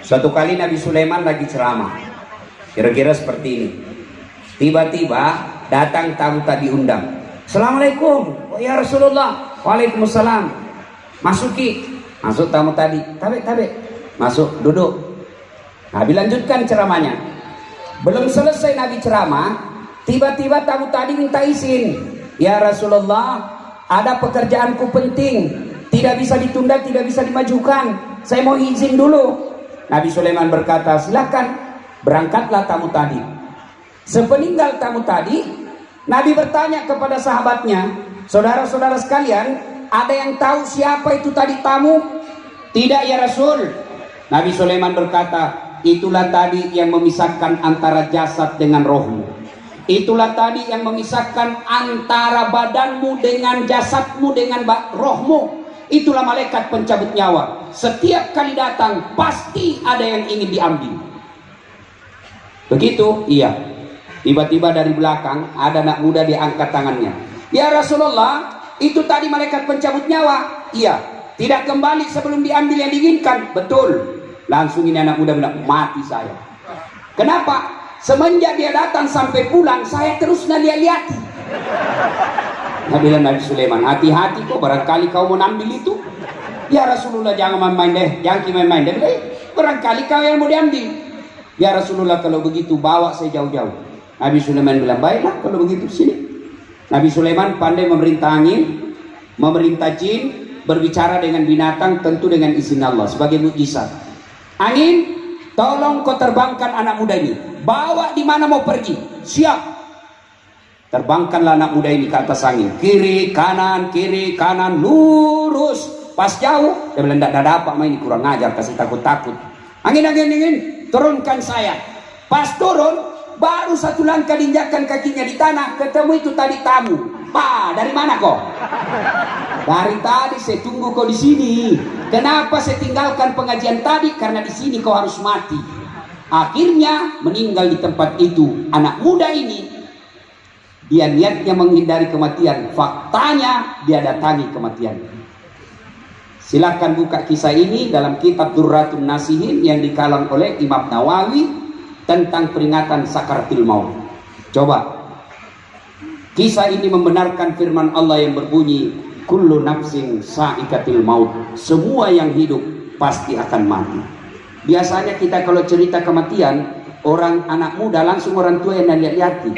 Suatu kali Nabi Sulaiman lagi ceramah, kira-kira seperti ini. Tiba-tiba datang tamu tadi undang. Assalamualaikum ya Rasulullah. Waalaikumsalam. Masuki. Masuk tamu tadi. Tabe. Masuk, duduk. Nabi lanjutkan ceramahnya. Belum selesai Nabi ceramah, tiba-tiba tamu tadi minta izin. Ya Rasulullah, ada pekerjaanku penting, tidak bisa ditunda, tidak bisa dimajukan. Saya mau izin dulu. Nabi Sulaiman berkata, silakan, berangkatlah tamu tadi. Sepeninggal tamu tadi, Nabi bertanya kepada sahabatnya, saudara-saudara sekalian, ada yang tahu siapa itu tadi tamu? Tidak ya Rasul. Nabi Sulaiman berkata, itulah tadi yang memisahkan antara jasad dengan rohmu. Itulah tadi yang memisahkan antara badanmu dengan jasadmu dengan rohmu. Itulah malaikat pencabut nyawa. Setiap kali datang pasti ada yang ingin diambil. Begitu? Iya. Tiba-tiba dari belakang ada anak muda diangkat tangannya. Ya Rasulullah, itu tadi malaikat pencabut nyawa. Iya. Tidak kembali sebelum diambil yang diinginkan. Betul. Langsung ini anak muda bilang, mati saya. Kenapa? Semenjak dia datang sampai pulang, saya terus lihat. Nabi Sulaiman, hati-hati kok, barangkali kau mau ambil itu. Ya Rasulullah, jangan main-main deh, jangan main-main deh. Barangkali kau yang mau diambil. Ya Rasulullah, kalau begitu bawa saya jauh-jauh. Nabi Sulaiman bilang, baiklah kalau begitu, sini. Nabi Sulaiman pandai memerintah angin, memerintah jin, berbicara dengan binatang, tentu dengan izin Allah sebagai mukjizat. Angin, tolong kau terbangkan anak muda ini, bawa di mana mau pergi. Siap. Terbangkanlah anak muda ini ke atas angin, kiri kanan lurus. Pas jauh dia bilang, tidak ada apa ini, kurang ajar, kasih takut. Angin, turunkan saya. Pas turun, baru satu langkah diinjakkan kakinya di tanah, ketemu itu tadi tamu. Pak, dari mana kok? Dari tadi saya tunggu kau di sini. Kenapa saya tinggalkan pengajian tadi? Karena di sini kau harus mati. Akhirnya meninggal di tempat itu. Anak muda ini, dia niatnya menghindari kematian, faktanya dia datangi kematian. Silakan buka kisah ini dalam kitab Durratun Nasihin yang dikalang oleh Imam Nawawi tentang peringatan sakaratul maut. Coba. Kisah ini membenarkan firman Allah yang berbunyi, kullu nafsin sa'ikatil maut. Semua yang hidup pasti akan mati. Biasanya kita kalau cerita kematian, orang anak muda langsung orang tua yang lihat-lihati.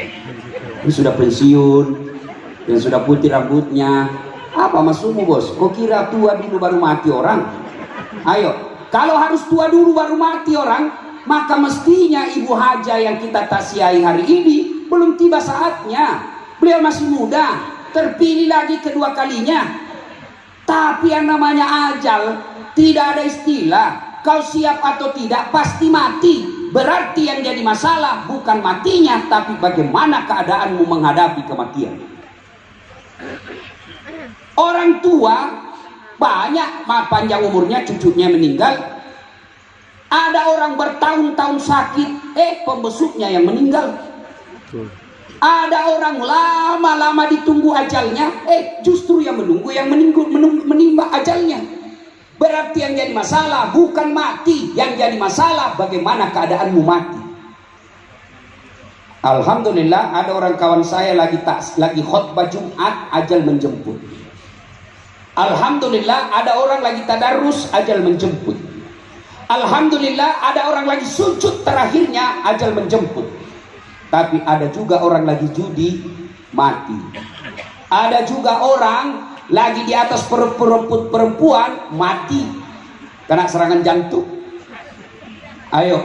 Ini sudah pensiun, yang sudah putih rambutnya. Apa maksudmu bos? Kok kira tua dulu baru mati orang? Ayo, kalau harus tua dulu baru mati orang, maka mestinya Ibu Haja yang kita taksiahi hari ini belum tiba saatnya. Beliau masih muda, terpilih lagi kedua kalinya. Tapi yang namanya ajal tidak ada istilah kau siap atau tidak, pasti mati. Berarti yang jadi masalah bukan matinya, tapi bagaimana keadaanmu menghadapi kematian. Orang tua banyak panjang umurnya, cucunya meninggal. Ada orang bertahun-tahun sakit, pembesuknya yang meninggal. Ada orang lama-lama ditunggu ajalnya, justru yang menunggu yang menimba ajalnya. Berarti yang jadi masalah bukan mati, yang jadi masalah bagaimana keadaanmu mati. Alhamdulillah ada orang kawan saya lagi khutbah Jumat, ajal menjemput. Alhamdulillah ada orang lagi tadarus, ajal menjemput. Alhamdulillah ada orang lagi sujud terakhirnya, ajal menjemput. Tapi ada juga orang lagi judi, mati. Ada juga orang lagi di atas perempuan, mati kena serangan jantung. Ayo,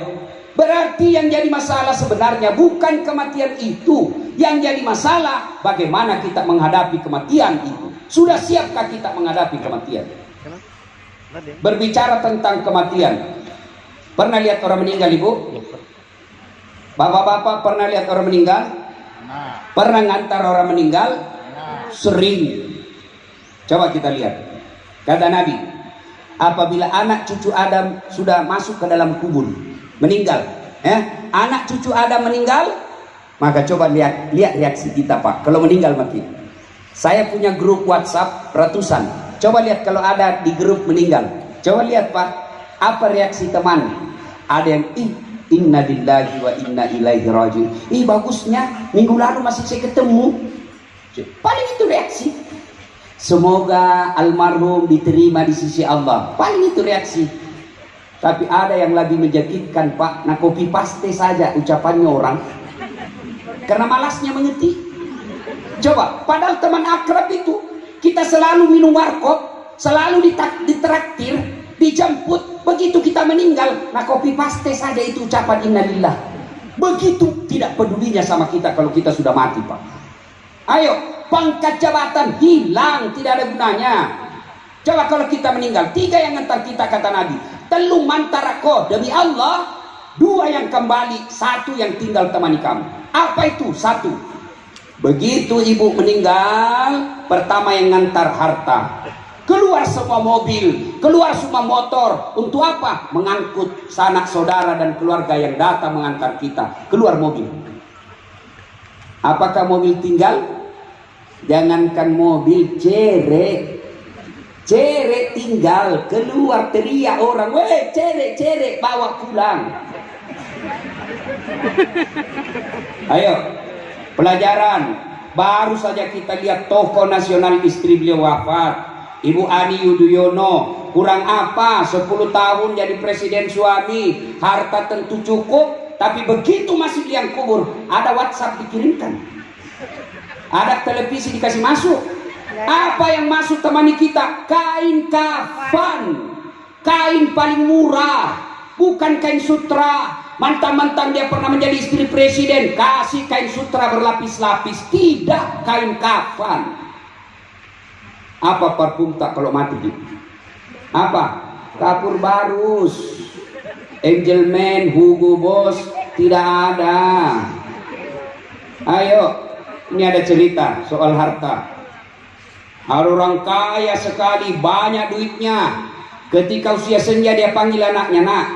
berarti yang jadi masalah sebenarnya bukan kematian itu. Yang jadi masalah bagaimana kita menghadapi kematian itu. Sudah siapkah kita menghadapi kematian? Berbicara tentang kematian, pernah lihat orang meninggal, Ibu? Bapak-bapak pernah lihat orang meninggal? Pernah ngantar orang meninggal? Sering. Coba kita lihat. Kata Nabi, apabila anak cucu Adam sudah masuk ke dalam kubur, meninggal, anak cucu Adam meninggal, maka coba lihat reaksi kita, Pak. Kalau meninggal mati. Saya punya grup WhatsApp ratusan. Coba lihat kalau ada di grup meninggal. Coba lihat, Pak, apa reaksi teman? Ada yang inna lillahi wa inna ilaihi rajiun. Bagusnya minggu lalu masih saya ketemu. Paling itu reaksi. Semoga almarhum diterima di sisi Allah. Paling itu reaksi. Tapi ada yang lebih menyakitkan, Pak. Nah, copy paste saja ucapannya orang. Karena malasnya mengerti. Coba, padahal teman akrab itu kita selalu minum warkop, selalu ditraktir, dijemput. Begitu kita meninggal, nah copy paste saja itu ucapan innalillah. Begitu tidak pedulinya sama kita kalau kita sudah mati, Pak. Ayo, pangkat jabatan hilang, tidak ada gunanya. Coba kalau kita meninggal, 3 yang ngantar kita kata Nabi, telu mantarako demi Allah, 2 yang kembali, 1 yang tinggal temani kamu. Apa itu? 1. Begitu ibu meninggal, pertama yang ngantar harta. Keluar semua mobil, keluar semua motor. Untuk apa? Mengangkut sanak saudara dan keluarga yang datang mengantar kita. Keluar mobil. Apakah mobil tinggal? Jangankan mobil, cerek tinggal. Keluar teriak orang, weh cerek bawa pulang. Ayo, pelajaran. Baru saja kita lihat tokoh nasional istri beliau wafat, Ibu Ani Yudhoyono. Kurang apa 10 tahun jadi presiden suami, harta tentu cukup. Tapi begitu masih liang kubur, ada WhatsApp dikirimkan, ada televisi dikasih masuk. Apa yang masuk temani kita? Kain kafan, kain paling murah, bukan kain sutra. Mantang-mantang dia pernah menjadi istri presiden, kasih kain sutra berlapis-lapis. Tidak, kain kafan. Apa parfum tak kalau mati gitu? Apa? Kapur Barus, Angelman, Hugo Boss, tidak ada. Ayo, ini ada cerita soal harta. Ada orang kaya sekali, banyak duitnya. Ketika usia senja dia panggil anaknya, nak,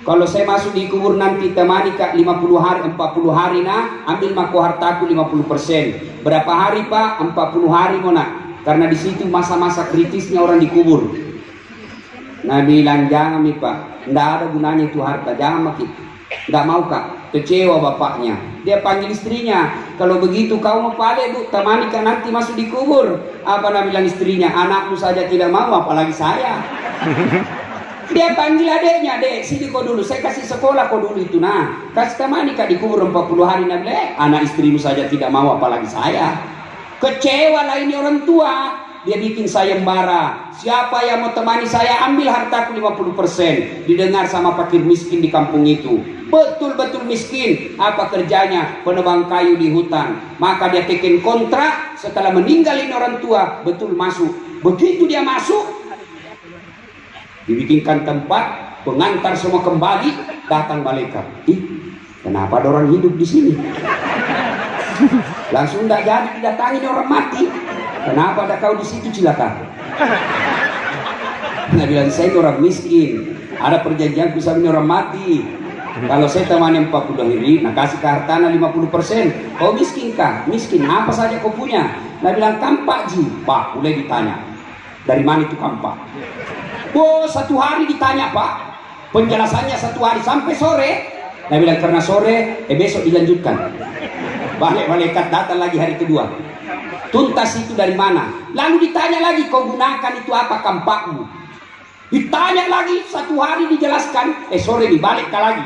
kalau saya masuk di kubur nanti temani kak 50 hari, 40 hari nak, ambil mako hartaku 50%. Berapa hari Pak? 40 hari mau nak. Karena di situ masa-masa kritisnya orang dikubur. Nah bilang jangan nih Pak, nggak ada gunanya itu harta, jangan makin. Nggak mau Kak, kecewa bapaknya. Dia panggil istrinya, kalau begitu kau mau pale bu, temani Kak nanti masuk di kubur. Apa nak bilang istrinya, anakmu saja tidak mau, apalagi saya. Dia panggil adeknya, dek sini kau dulu, saya kasih sekolah kau dulu itu. Nah kasih temani Kak di kubur 40 hari. Nah bilang, anak istrimu saja tidak mau, apalagi saya. Kecewa lah ini orang tua. Dia bikin sayembara, siapa yang mau temani saya ambil hartaku 50%. Didengar sama fakir miskin di kampung itu, betul-betul miskin. Apa kerjanya? Penebang kayu di hutan. Maka dia bikin kontrak, setelah meninggalin orang tua, betul masuk. Begitu dia masuk, dibikinkan tempat, pengantar semua kembali. Datang malaikat, kenapa ada orang hidup di sini? Langsung tidak jadi didatangi orang mati. Kenapa ada kau di situ cilaka? Nah bilang saya itu orang miskin, ada perjanjian bisa orang mati. Kalau saya temani 40 hari, nah kasih ke hartana 50%. Kau miskin kah? Miskin, apa saja kau punya? Nah bilang kampak ji. Pak, boleh ditanya, dari mana itu kampak? Oh 1 hari ditanya Pak, penjelasannya 1 hari sampai sore. Nah bilang karena sore, besok dilanjutkan. Balik malaikat datang lagi hari kedua. Tuntas itu dari mana? Lalu ditanya lagi, kau gunakan itu apa kampakmu? Ditanya lagi 1 hari dijelaskan. Sore dibalik lagi.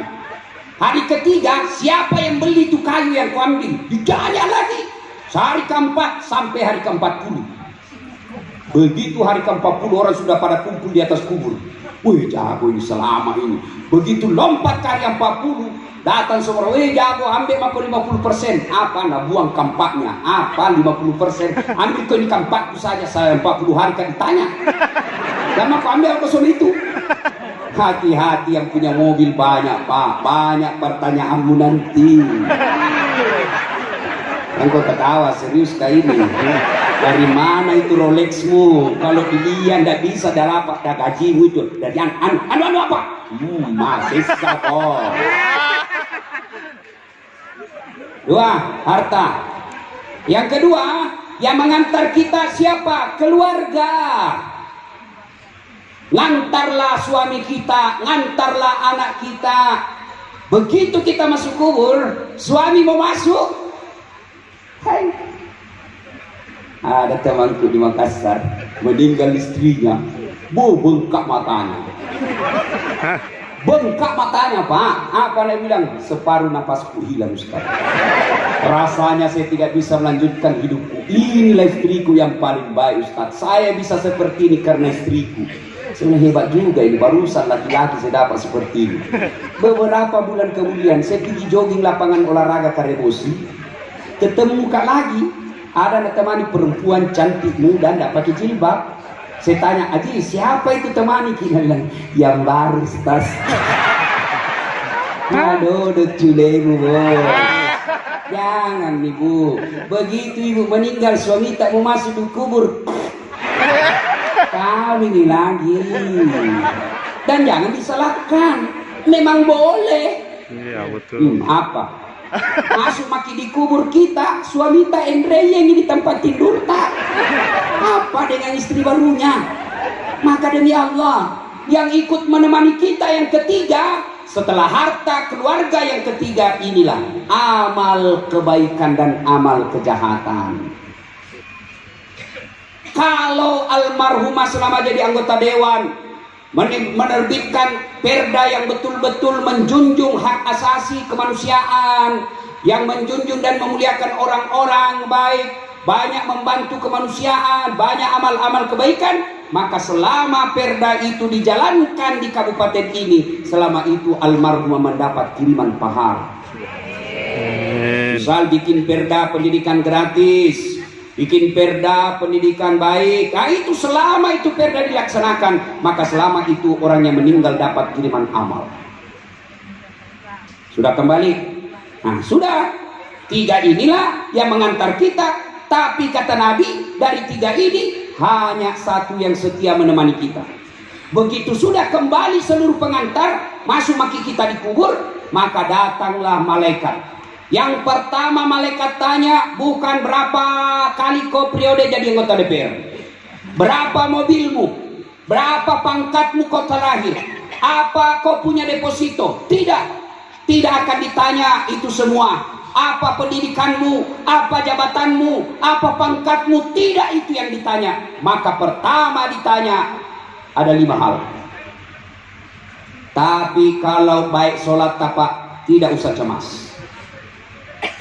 Hari ketiga, siapa yang beli itu kayu yang kau ambil? Ditanya lagi. Hari keempat sampai hari ke-40. Begitu hari ke-40 orang sudah pada kumpul di atas kubur. Wih jago ini selama ini. Begitu lompat ke hari 40. Datang semua, jago ambil mako 50%. Apa nak buang kampaknya? Apa 50%? Ambil kau ini kampakku saja, saya 40 hari kan ditanya. Dan mako ambil kosong itu. Hati-hati yang punya mobil banyak Pak, banyak pertanyaanmu nanti. Kan kau ketawa serius kayak ini. Dari mana itu Rolexmu? Kalau dilihat tidak bisa dapat gajimu itu. Dari anu apa? Masih kok. 2, harta. Yang kedua, yang mengantar kita siapa? Keluarga. ngantarlah suami kita, ngantarlah anak kita. Begitu kita masuk kubur, suami mau masuk, hai, ada temanku di Makassar meninggal istrinya, bengkak matanya. Bengkak matanya, Pak. Apa dia bilang? Separuh napasku hilang, Ustaz. Rasanya saya tidak bisa melanjutkan hidupku. Inilah istriku yang paling baik, Ustaz. Saya bisa seperti ini karena istriku. Sebenarnya hebat juga ini, barusan laki-laki saya dapat seperti ini. Beberapa bulan kemudian saya pergi jogging lapangan olahraga Karebosi. Ketemu Kak lagi, ada temani perempuan cantik muda, tidak pakai jilbab. Saya tanya, Aji, siapa itu temani? Kita bilang, yang baru, Ustaz. Aduh, culemu, bos. Jangan, Ibu. Begitu Ibu meninggal, suami tak mau masuk di kubur. Kami ini lagi. Dan jangan disalahkan. Memang boleh. Iya, betul. Apa? Masuk maki di kubur kita, suami tak yang di tempat tidur tak. Apa dengan istri barunya? Maka demi Allah, yang ikut menemani kita yang ketiga setelah harta keluarga yang ketiga inilah amal kebaikan dan amal kejahatan. Kalau almarhumah selama jadi anggota dewan menerbitkan perda yang betul-betul menjunjung hak asasi kemanusiaan, yang menjunjung dan memuliakan orang-orang baik, banyak membantu kemanusiaan, banyak amal-amal kebaikan, maka selama perda itu dijalankan di kabupaten ini, selama itu almarhumah mendapat kiriman pahala. Misal bikin perda pendidikan gratis, bikin perda pendidikan baik, nah itu selama itu perda dilaksanakan, maka selama itu orang yang meninggal dapat kiriman amal. Sudah kembali? Nah sudah, tiga inilah yang mengantar kita. Tapi kata Nabi, dari tiga ini hanya satu yang setia menemani kita. Begitu sudah kembali seluruh pengantar, masuk maki kita di kubur, maka datanglah malaikat. Yang pertama malaikat tanya, bukan berapa kali kau periode jadi anggota DPR, berapa mobilmu, berapa pangkatmu kau terakhir, apa kau punya deposito. Tidak, tidak akan ditanya itu semua. Apa pendidikanmu, apa jabatanmu, apa pangkatmu, tidak itu yang ditanya. Maka pertama ditanya ada 5 hal. Tapi kalau baik sholat tapak, tidak usah cemas.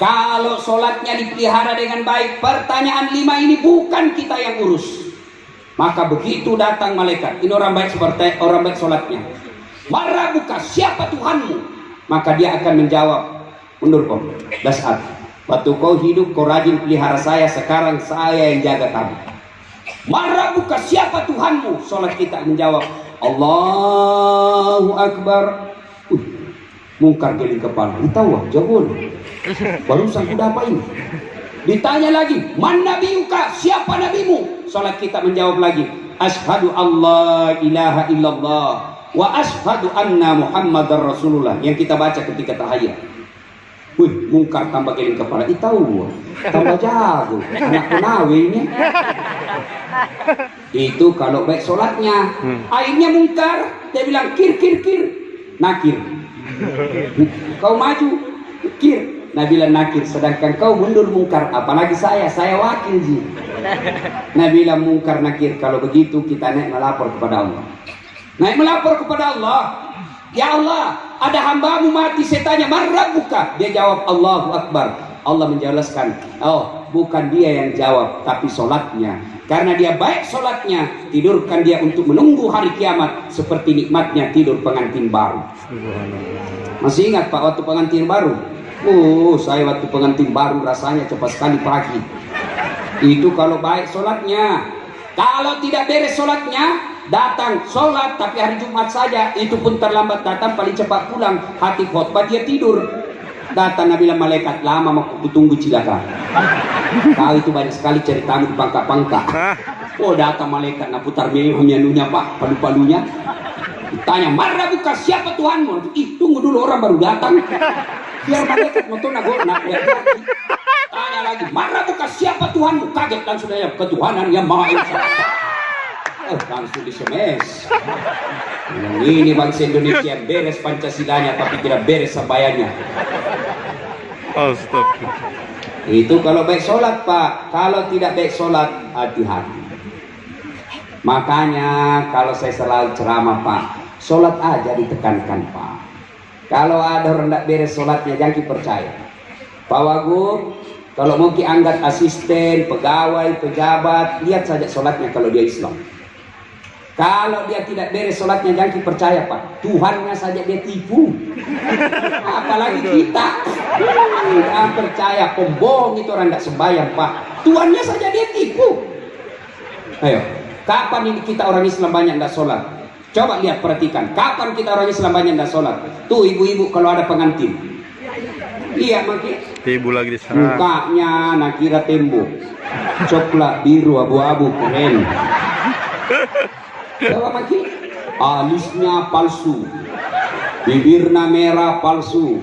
Kalau sholatnya dipelihara dengan baik, pertanyaan 5 ini bukan kita yang urus. Maka begitu datang malaikat, ini orang baik seperti orang baik sholatnya. Marabuka, siapa Tuhanmu? Maka dia akan menjawab, mundur kau, dasar. Waktu kau hidup kau rajin pelihara saya, sekarang saya yang jaga kamu. Marabuka, siapa Tuhanmu? Sholat kita menjawab, Allahu Akbar. Mungkar geling kepala, tahu jawab. Barusan kuda apa ini? Ditanya lagi, man nabiyuka, siapa nabimu? Sholat kita menjawab lagi, Ashhadu Allah ilaha illallah wa ashhadu anna Muhammadar Rasulullah, yang kita baca ketika tahiyat. Mungkar tambah geling kepala, tahu tambah jago, anak penawe ini. Itu kalau baik sholatnya. Akhirnya mungkar, dia bilang kir, nakir. Kau maju, kir. Nabi bilang nakir, sedangkan kau mundur mungkar, apalagi saya wakil ji. Nabi bilang mungkar nakir. Kalau begitu kita naik melapor kepada Allah. Naik melapor kepada Allah. Ya Allah, ada hambamu mati, saya tanya, man rabbuka? Dia jawab, Allahu Akbar. Allah menjelaskan, oh bukan dia yang jawab, tapi sholatnya. Karena dia baik sholatnya, tidurkan dia untuk menunggu hari kiamat, seperti nikmatnya tidur pengantin baru. Masih ingat Pak waktu pengantin baru? Saya waktu pengantin baru rasanya cepat sekali pagi. Itu kalau baik sholatnya. Kalau tidak beres sholatnya, datang sholat tapi hari Jumat saja, itu pun terlambat datang, paling cepat pulang. Hati khotbah dia tidur. Datang Nabi malaikat, lama mau kutunggu cilaka. Kau itu banyak sekali ceritamu di pangka-pangka. Datang malaikat, nak putar menunya Pak, palu-palunya. Tanya, marah buka, siapa Tuhanmu? Tunggu dulu, orang baru datang. Biar malaikat nonton nak tanya lagi, marah buka, siapa Tuhanmu? Kaget langsung dia, ketuhanan yang Maha Esa. Langsung disemes. Yang ini bangsa Indonesia beres Pancasilanya tapi tidak beres sembahyangnya. Astagfirullah. Itu kalau baik sholat Pak. Kalau tidak baik sholat, hati-hati. Makanya kalau saya selalu ceramah Pak, sholat aja ditekankan Pak. Kalau ada orang tidak beres sholatnya, jangan percaya Pak Wagub. Kalau mau diangkat asisten, pegawai, pejabat, lihat saja sholatnya kalau dia Islam. Kalau dia tidak beres sholatnya, jangan percaya Pak. Tuhannya saja dia tipu, apalagi kita. Jangan percaya, pembohong itu orang tidak sembahyang Pak. Tuhannya saja dia tipu. Ayo, kapan ini kita orang Islam banyak tidak sholat? Coba lihat, perhatikan. Kapan kita orang Islam banyak tidak sholat? Tuh ibu-ibu kalau ada pengantin, lihat makin Ibu lagi di sana. mukanya nak kira tembok, coklat, biru, abu-abu, keren. Coba makin, alisnya palsu, bibirnya merah palsu,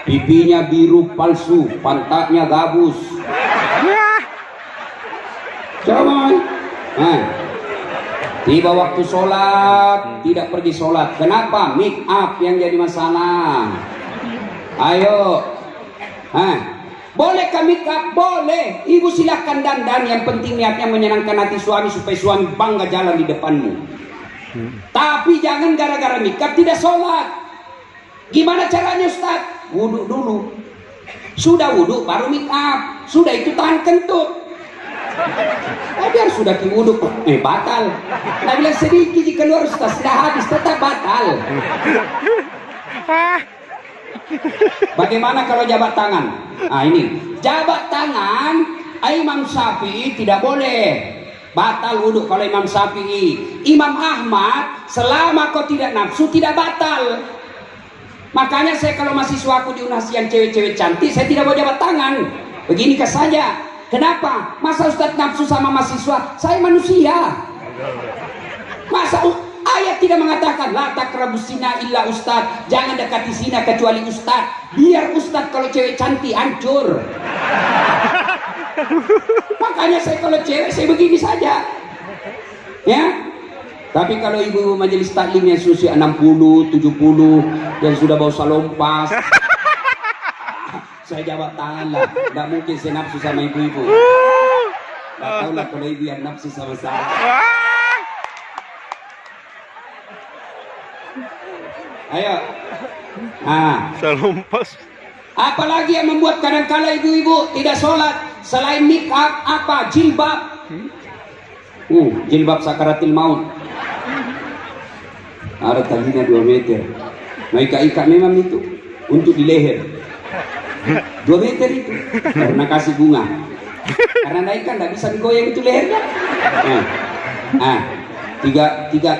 pipinya biru palsu, pantatnya gabus. Coba, tiba waktu sholat tidak pergi sholat. Kenapa? Make up yang jadi masalah. Ayo, bolehkah make up? Boleh. Ibu silakan dandan. Yang penting niatnya menyenangkan hati suami supaya suami bangga jalan di depanmu. Tapi jangan gara-gara make up tidak sholat. Gimana caranya Ustaz? Wudhu dulu. Sudah wudhu baru make up. Sudah itu tahan kentut. Biar sudah ki wudhu batal. Nah bilang sedikit keluar Ustaz, sudah habis tetap batal. Bagaimana kalau jabat tangan? Ini jabat tangan Imam Syafi'i tidak boleh, batal wudhu kalau Imam Syafi'i. Imam Ahmad selama kau tidak nafsu tidak batal. Makanya saya kalau mahasiswaku di Unhasian cewek-cewek cantik, saya tidak mau jabat tangan. Begini saja. Kenapa? Masa Ustadz nafsu sama mahasiswa? Saya manusia. Masa ayat tidak mengatakan la taqrabus zina illa Ustadz, jangan dekati zina kecuali Ustadz. Biar Ustadz kalau cewek cantik hancur. Makanya saya kalau cewek saya begini saja. Ya. Tapi kalau ibu majelis taklim yang usia 60, 70 dan sudah bau salompas, saya jawab tangan lah. Tidak mungkin saya nafsu sama ibu-ibu. Tidak tahu lah kalau ibu yang nafsu sama saya. Ayo. Salompas. Apalagi yang membuat kadang-kala ibu-ibu tidak sholat selain make up apa? Jilbab. Jilbab sakaratil maut. Ada talinya 2 meter. Nah ikat-ikat memang itu untuk di leher. 2 meter itu karena kasih bunga. Karena naikkan tidak bisa digoyang itu lehernya.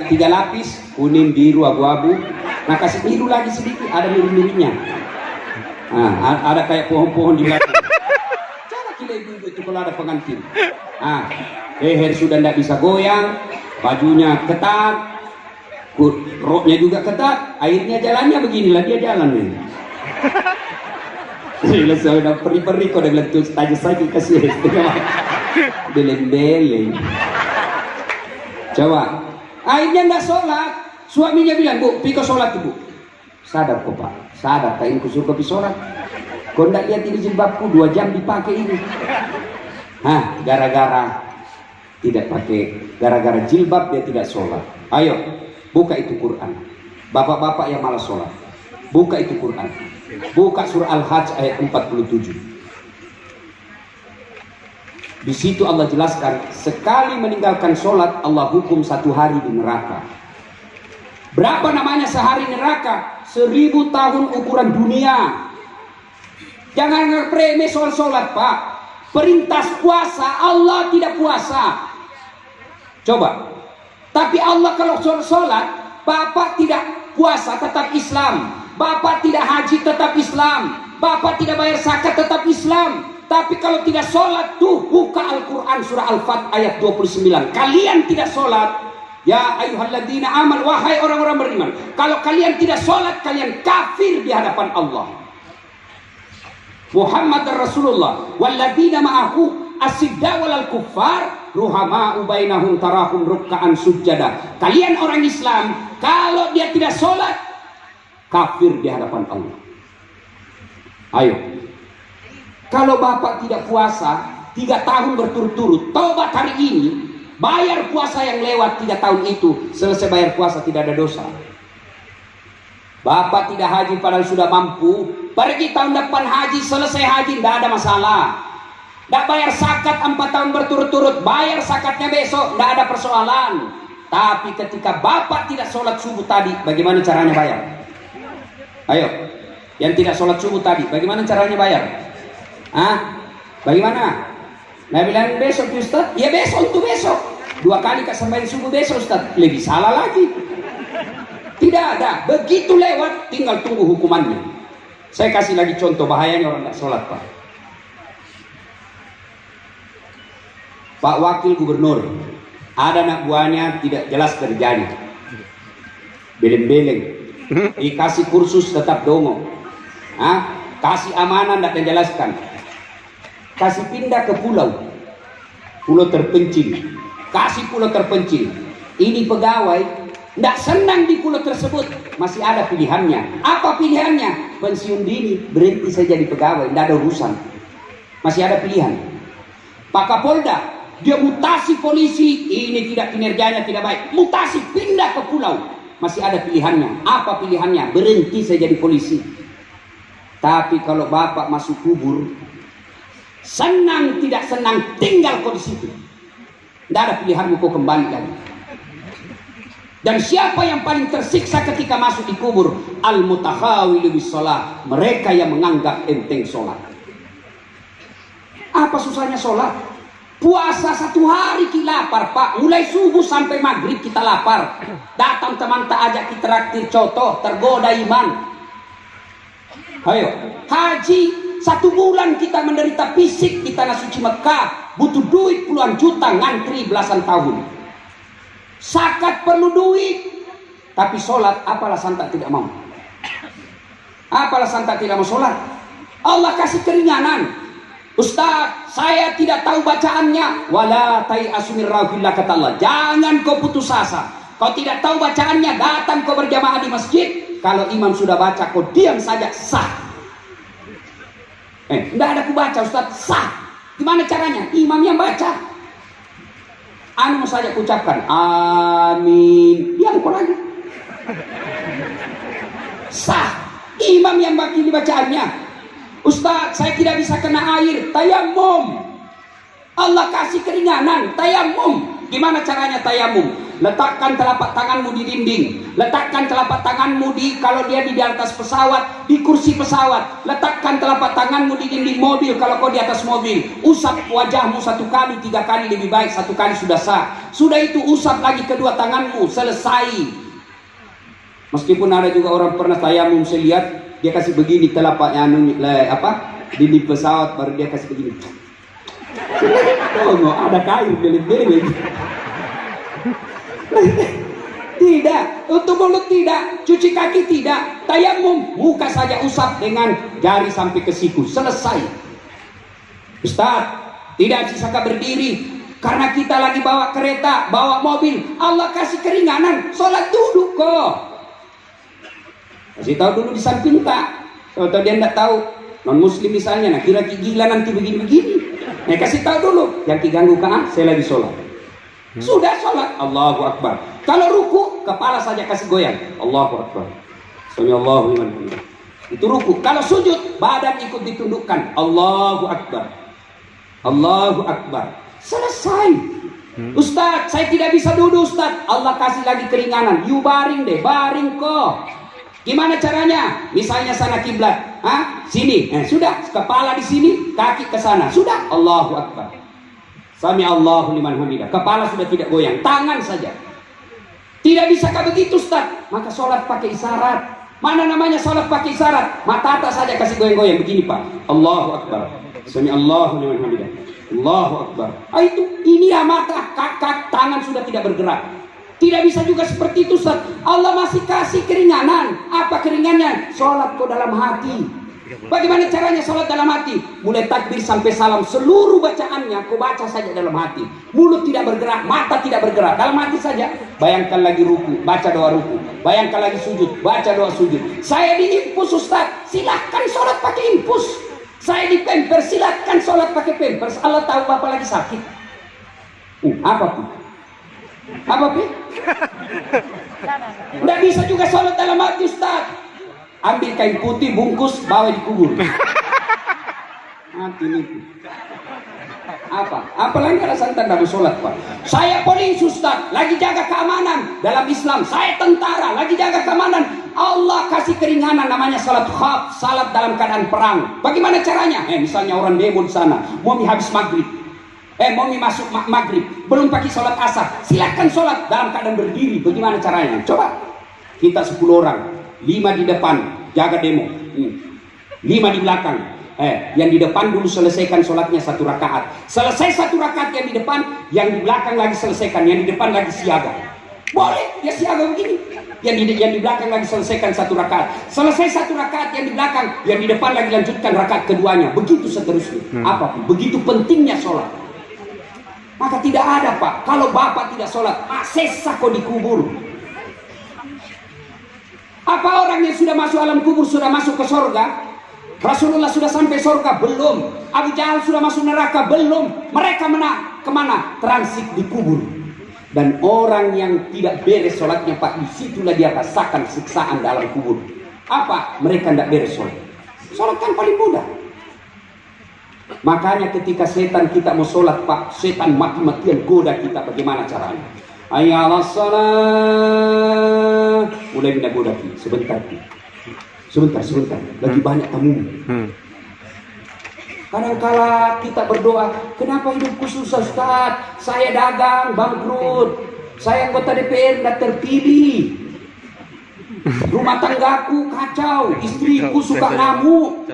Tiga lapis, kuning, biru, abu-abu. Nah kasih biru lagi sedikit, ada miru-mirunya. Ada kayak pohon-pohon di belakang. Cara kira ibu itu kalau ada pengantin. Leher sudah tidak bisa goyang, bajunya ketat, roknya juga ketat, airnya jalannya beginilah dia jalan nih. Saya udah peri-peri kok, udah bilang tuh tanya saja kasih beleng-beleng. Coba, akhirnya nggak sholat, suaminya bilang, Bu, piko sholat Bu. Sadar kok Pak, sadar, kain kusur kopi sholat. Kau nggak lihat ini jilbabku 2 jam dipakai ini. Gara-gara tidak pakai, gara-gara jilbab dia tidak sholat. Ayo, buka itu Quran. Bapak-bapak yang malas sholat, buka itu Quran. Buka surah Al-Hajj ayat 47. Di situ Allah jelaskan, sekali meninggalkan sholat Allah hukum 1 hari di neraka. Berapa namanya sehari neraka? 1000 tahun ukuran dunia. Jangan ngeremeh soal sholat Pak. Perintah puasa Allah tidak puasa. Coba. Tapi Allah kalau sholat, Bapak tidak puasa tetap Islam. Bapak tidak haji tetap Islam. Bapak tidak bayar zakat tetap Islam. Tapi kalau tidak sholat tuh, buka Al-Quran surah Al-Fat ayat 29. Kalian tidak sholat, ya ayyuhalladzina aman, wahai orang-orang beriman, kalau kalian tidak sholat, kalian kafir di hadapan Allah. Muhammad Rasulullah walladzina ma'ahu asidda walal kuffar ruhama'u bainahum tarahum ruk'an sujada. Kalian orang Islam, kalau dia tidak sholat, kafir di hadapan Allah. Ayo, kalau bapak tidak puasa 3 tahun berturut-turut, taubat hari ini, bayar puasa yang lewat 3 tahun itu, selesai bayar puasa tidak ada dosa. Bapak tidak haji padahal sudah mampu, pergi tahun depan haji, selesai haji tidak ada masalah. Tidak bayar zakat 4 tahun berturut-turut, bayar zakatnya besok, tidak ada persoalan. Tapi ketika bapak tidak sholat subuh tadi, bagaimana caranya bayar? Ayo, yang tidak sholat subuh tadi, bagaimana caranya bayar? Bagaimana? Nah bilang besok Ustaz, ya besok untuk besok. 2 kali kesembahyang subuh besok Ustaz, lebih salah lagi. Tidak ada, begitu lewat, tinggal tunggu hukumannya. Saya kasih lagi contoh bahayanya orang tidak sholat, Pak. Pak Wakil Gubernur, ada anak buahnya tidak jelas kerjanya, beleng-beleng, dikasih kursus tetap dongo, kasih amanah tidak menjelaskan, kasih pindah ke pulau terpencil, kasih pulau terpencil. Ini pegawai tidak senang di pulau tersebut, masih ada pilihannya. Apa pilihannya? Pensiun dini, berhenti saja di pegawai, tidak ada urusan, masih ada pilihan. Pak Kapolda, dia mutasi polisi, ini tidak, kinerjanya tidak baik, mutasi pindah ke pulau, masih ada pilihannya. Apa pilihannya? Berhenti saja di polisi. Tapi kalau bapak masuk kubur, senang tidak senang tinggal kau di situ, tidak ada pilihanmu, kau kembali lagi. Dan siapa yang paling tersiksa ketika masuk di kubur? Al-mutakhawilu bis shalah, mereka yang menganggap enteng sholat. Apa susahnya sholat? Puasa 1 hari kita lapar, Pak. Mulai subuh sampai maghrib kita lapar. Datang teman tak ajak kita traktir coto, tergoda iman. Ayo, haji 1 bulan kita menderita fisik di tanah suci Mekah, butuh duit puluhan juta, ngantri belasan tahun. Zakat perlu duit, tapi sholat apa alasan tak tidak mau? Apa alasan tak tidak mau sholat? Allah kasih keringanan. Ustaz, saya tidak tahu bacaannya. Wala tai'asu min rauhillah, kata Allah. Jangan kau putus asa. Kau tidak tahu bacaannya, datang kau berjamaah di masjid. Kalau imam sudah baca, kau diam saja, sah. Tidak ada ku baca Ustaz, sah. Gimana caranya? Imam yang baca. Anu saja ucapkan, amin. Diam kau lagi. Sah. Imam yang bagi bacaannya. Ustaz, saya tidak bisa kena air, tayamum. Allah kasih keringanan, tayamum. Gimana caranya tayamum? Letakkan telapak tanganmu di dinding, letakkan telapak tanganmu di, kalau dia di atas pesawat, di kursi pesawat, letakkan telapak tanganmu di dinding mobil kalau kau di atas mobil. Usap wajahmu 1 kali, 3 kali lebih baik, 1 kali sudah sah. Sudah itu usap lagi kedua tanganmu, selesai. Meskipun ada juga orang pernah tayamum, saya lihat dia kasih begini telapaknya, di pesawat, baru dia kasih begini. Oh, ada kayu beleng-beleng. Tidak, untuk mulut tidak, cuci kaki tidak, tayamum, muka saja usap dengan jari sampai ke siku, selesai. Ustaz, tidak bisa berdiri karena kita lagi bawa kereta, bawa mobil. Allah kasih keringanan, sholat dulu kok. Kasih tahu dulu di samping tak. Kalau dia tidak tahu, non muslim misalnya, nah kira gila nanti begini-begini. Nah kasih tahu dulu, yang diganggu kan, saya lagi sholat. Sudah sholat, Allahu Akbar. Kalau ruku, kepala saja kasih goyang, Allahu Akbar. Samiallahu liman hamidah. Itu ruku. Kalau sujud, badan ikut ditundukkan, Allahu Akbar. Allahu Akbar. Selesai. Ustaz, saya tidak bisa duduk Ustaz. Allah kasih lagi keringanan. You baring deh, baring kok. Gimana caranya? Misalnya sana kiblat, sini, sudah, kepala di sini, kaki ke sana, sudah, Allahu Akbar. Sami Allahu liman hamidah. Kepala sudah tidak goyang, tangan saja. Tidak bisa begitu Ustaz, maka sholat pakai isyarat. Mana namanya sholat pakai isyarat? Mata atas saja kasih goyang-goyang begini Pak. Allahu Akbar. Sami Allahu liman hamidah. Allahu Akbar. Itu ini ya, mata, tangan sudah tidak bergerak. Tidak bisa juga seperti itu Ustaz. Allah masih kasih keringanan. Apa keringannya? Sholat kau dalam hati. Bagaimana caranya sholat dalam hati? Mulai takbir sampai salam, seluruh bacaannya kau baca saja dalam hati. Mulut tidak bergerak, mata tidak bergerak, dalam hati saja. Bayangkan lagi ruku, baca doa ruku. Bayangkan lagi sujud, baca doa sujud. Saya di infus Ustaz, silahkan sholat pakai infus. Saya di pampers, silahkan sholat pakai pampers. Allah tahu bapak lagi sakit. Apa Pi? Apa Pi? Nggak bisa juga sholat dalam hati Ustaz. Ambil kain putih, bungkus, bawa dikubur. Mati nih. Apa? Apalagi alasan tanda sholat Pak? Saya polisi Ustaz, lagi jaga keamanan dalam Islam. Saya tentara, lagi jaga keamanan. Allah kasih keringanan namanya salat khaf, salat dalam keadaan perang. Bagaimana caranya? Misalnya orang demo di sana, mau habis maghrib. Mau masuk maghrib, belum pakai sholat asar, silahkan sholat dalam keadaan berdiri. Bagaimana caranya? Coba kita 10 orang, 5 di depan jaga demo, 5 di belakang. Yang di depan dulu selesaikan sholatnya 1 rakaat. Selesai 1 rakaat yang di depan, yang di belakang lagi selesaikan, yang di depan lagi siaga. Boleh dia siaga begini. Yang di belakang lagi selesaikan 1 rakaat. Selesai 1 rakaat yang di belakang, yang di depan lagi lanjutkan rakaat keduanya. Begitu seterusnya. Apa? Begitu pentingnya sholat. Maka tidak ada Pak, kalau bapak tidak sholat, sesa kau dikubur. Apa orang yang sudah masuk alam kubur sudah masuk ke sorga? Rasulullah sudah sampai sorga? Belum. Abu Jahal sudah masuk neraka? Belum. Mereka kemana? Transit di kubur. Dan orang yang tidak beres sholatnya Pak, disitulah dia rasakan siksaan dalam kubur. Apa? Mereka tidak beres sholat. Sholat kan paling mudah. Makanya ketika setan kita mau sholat Pak, setan mati-matian goda kita. Bagaimana caranya? Hayya 'alas shalah. Mulai minta goda kita. Sebentar. Lagi banyak tamu. Kadang-kala kita berdoa, kenapa hidupku susah Ustaz? Saya dagang, bangkrut. Saya anggota DPR, tidak terpilih. Rumah tanggaku kacau, istriku suka ngamuk,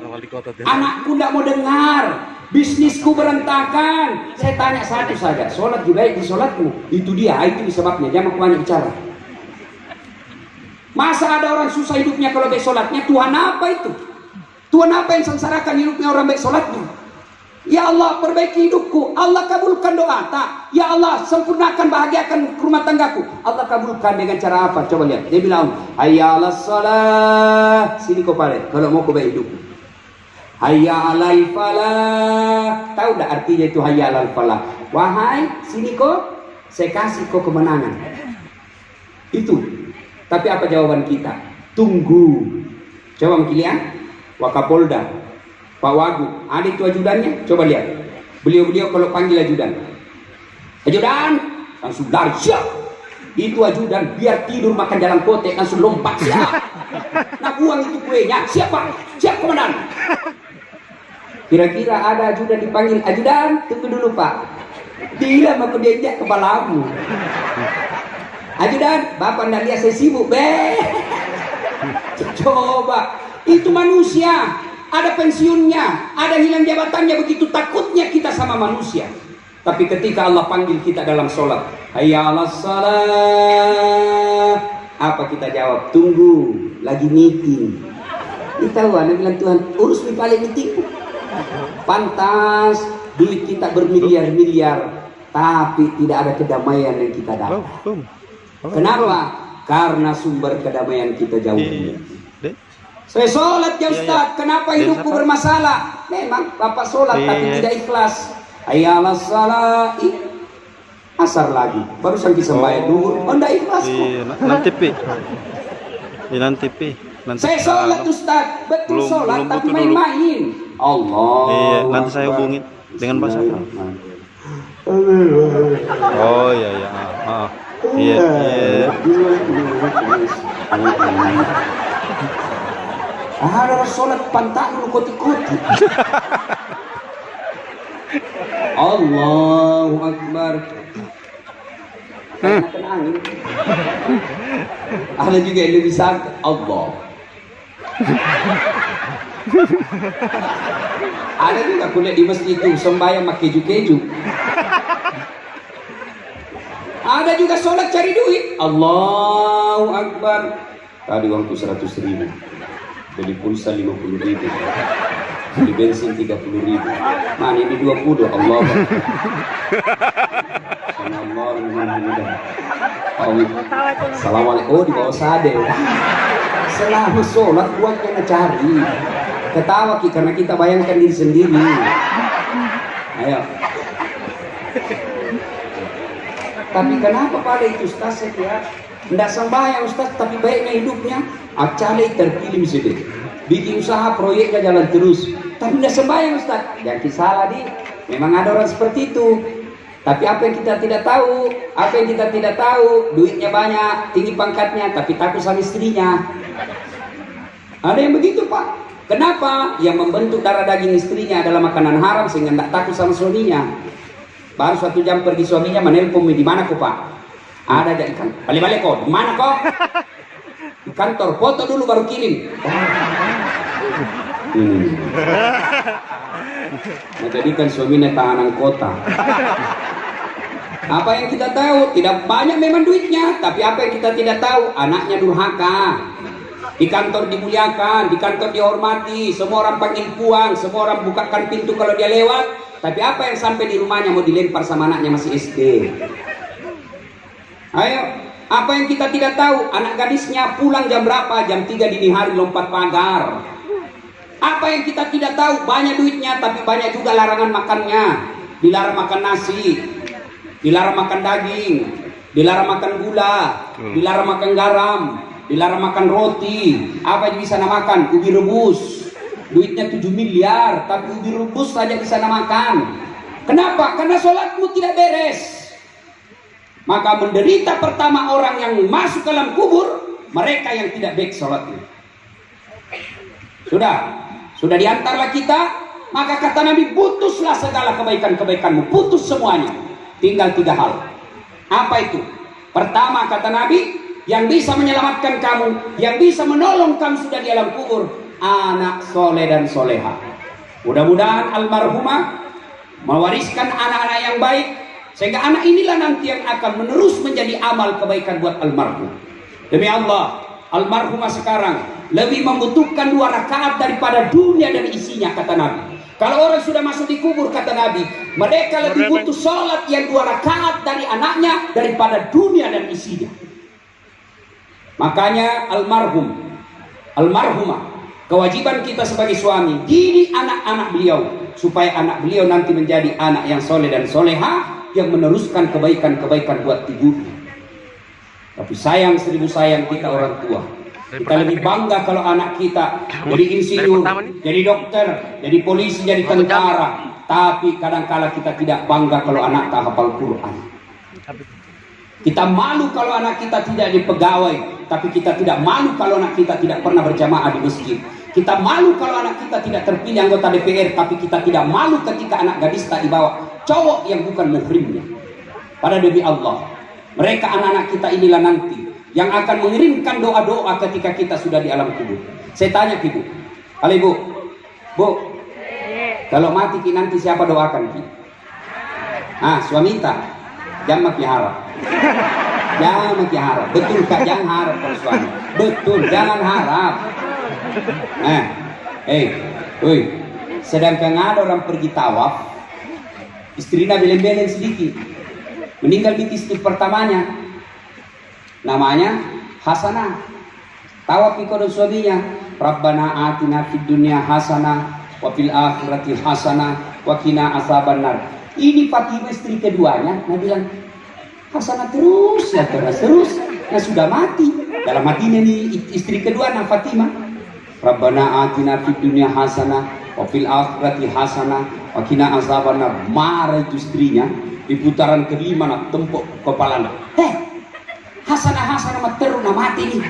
anakku tidak mau dengar, bisnisku berantakan. Saya tanya satu saja, sholat juga di sholatmu? Itu sebabnya, jangan banyak bicara. Masa ada orang susah hidupnya kalau baik sholatnya? Tuhan apa itu? Tuhan apa yang sengsarakan hidupnya orang baik sholatnya? Ya Allah, perbaiki hidupku. Allah kabulkan doa. Tak. Ya Allah, sempurnakan, bahagiakan rumah tanggaku. Allah kabulkan dengan cara apa? Coba lihat. Dia bilang, hayya 'alas shalah. Sini kau balik kalau mau kau baik hidup. Hayya 'alal falah. Tahu tak artinya itu hayya 'alal falah? Wahai, sini kau, saya kasih kau kemenangan. Itu. Tapi apa jawaban kita? Tunggu. Coba kalian, Wakapolda, Pak Wagub, ada itu ajudannya? Coba lihat. Beliau kalau panggil ajudan, langsung lari, siap. Itu ajudan, biar tidur makan dalam kotek, langsung lompat, siap. Nah buang itu kuenya, siap Pak, siap komandan. Kira-kira ada ajudan dipanggil, ajudan, tunggu dulu Pak. Tidak mau diajak kepalamu. Ajudan, Bapak ndak lihat saya sibuk, Coba, itu manusia. Ada pensiunnya, ada hilang jabatannya, begitu takutnya kita sama manusia. Tapi ketika Allah panggil kita dalam sholat, hayya 'alas shalah, apa kita jawab? Tunggu, lagi meeting. Kita Anda bilang Tuhan, urus nih paling meeting. Pantas duit kita bermiliar-miliar, tapi tidak ada kedamaian yang kita dapat. Kenapa? Karena sumber kedamaian kita jauh. Saya sholat ya Ustaz, kenapa hidupku bermasalah? Memang Bapak sholat tapi tidak ikhlas. Hayya 'alas shalah. Asar lagi, barusan kita sembahyang dulu, tidak ikhlas kok. Nanti saya sholat Ustaz, betul sholat tapi main-main. Allah. Nanti saya hubungin dengan bahasa. Oh iya. Iya. Ada sholat pantak dulu koti-koti. Allahu Akbar. Kena angin. Ada juga yang lebih sakit. Allah. Ada juga kuliah di masjid itu sembahyang pakai keju-keju. Ada juga sholat cari duit. Allahu Akbar. Tadi uangku 100.000. beli pulsa 50.000, beli bensin 30.000, mana ini 20, Allah. Assalamualaikum. Oh, di bawah sade. Selama sholat buatnya ngecari. Ketawa ki karena kita bayangkan diri sendiri. Ayo. Tapi kenapa pada itu Ustaz ya? Tidak sembahyang Ustaz, tapi baiknya hidupnya. Acale terpilih sedih. Bikin usaha proyeknya jalan terus. Tapi tidak sembahyang Ustaz. Jangan salah di. Memang ada orang seperti itu. Tapi apa yang kita tidak tahu, duitnya banyak, tinggi pangkatnya, tapi takut sama istrinya. Ada yang begitu Pak. Kenapa? Yang membentuk darah daging istrinya adalah makanan haram sehingga tidak takut sama suaminya. Baru 1 jam pergi suaminya menelpon, di mana kok Pak? Ada jadi kan. Balik-balik kok. Di mana kok? Di kantor. Foto dulu baru kirim. Menjadikan suaminya tahanan kota. Apa yang kita tahu? Tidak banyak memang duitnya, tapi apa yang kita tidak tahu? Anaknya durhaka. Di kantor dimuliakan, di kantor dihormati, semua orang panggil puang, semua orang bukakan pintu kalau dia lewat. Tapi apa yang sampai di rumahnya mau dilempar sama anaknya masih SD? Ayo, apa yang kita tidak tahu? Anak gadisnya pulang jam berapa? Jam 3 dini hari lompat pagar. Apa yang kita tidak tahu? Banyak duitnya, tapi banyak juga larangan makannya. Dilarang makan nasi, dilarang makan daging, dilarang makan gula, dilarang makan garam, dilarang makan roti. Apa yang bisa makan? Ubi rebus. Duitnya 7 miliar, tapi ubi rebus saja bisa makan. Kenapa? Karena sholatmu tidak beres. Maka menderita pertama orang yang masuk ke dalam kubur, mereka yang tidak baik sholatnya. Sudah diantarlah kita, maka kata Nabi, putuslah segala kebaikan-kebaikanmu, putus semuanya. Tinggal 3 hal. Apa itu? Pertama kata Nabi, yang bisa menyelamatkan kamu, yang bisa menolong kamu sudah di alam kubur, anak soleh dan soleha. Mudah-mudahan almarhumah mewariskan anak-anak yang baik, sehingga anak inilah nanti yang akan menerus menjadi amal kebaikan buat almarhum. Demi Allah, almarhumah sekarang lebih membutuhkan 2 rakaat daripada dunia dan isinya, kata Nabi. Kalau orang sudah masuk di kubur, kata Nabi, mereka lebih butuh sholat yang 2 rakaat dari anaknya daripada dunia dan isinya. Makanya almarhumah, kewajiban kita sebagai suami, didik anak-anak beliau supaya anak beliau nanti menjadi anak yang soleh dan soleha, yang meneruskan kebaikan-kebaikan buat ibunya. Tapi sayang, 1000 sayang kita orang tua. Kita lebih bangga kalau anak kita jadi insinyur, jadi dokter, jadi polisi, jadi tentara. Tapi kadang-kala kita tidak bangga kalau anak tak hafal Quran. Kita malu kalau anak kita tidak jadi pegawai, tapi kita tidak malu kalau anak kita tidak pernah berjamaah di masjid. Kita malu kalau anak kita tidak terpilih anggota DPR, tapi kita tidak malu ketika anak gadis tak dibawa cowok yang bukan muhrimnya. Pada demi Allah, mereka anak-anak kita inilah nanti yang akan mengirimkan doa-doa ketika kita sudah di alam kubur. Saya tanya Ibu, kalau Ibu, Bu, kalau mati ki nanti siapa doakan ki? Suami tak, jangan maki harap. Jangan maki harap, betul Kak, jangan harap kalau suami. Betul, jangan harap. Sedangkan ada orang pergi tawaf, istrinya belen-belen sedikit, meninggal di istri pertamanya. Namanya Hasanah. Tawaf ikut suaminya, Rabbana atina fid dunya hasanah wa fil akhirati hasanah wa qina azabannar. Ini Fatimah istri keduanya, nah bilang Hasanah terus ya terus. Nah sudah mati. Dalam hatinya nih istri kedua nah Fatimah. Rabbana atina fid dunya hasanah wa fil akhirati hasanah wa qina azabannar. Marah itu istrinya. Di putaran kelima nak tempuk kepalanya. Hasanah terus nak mati nih.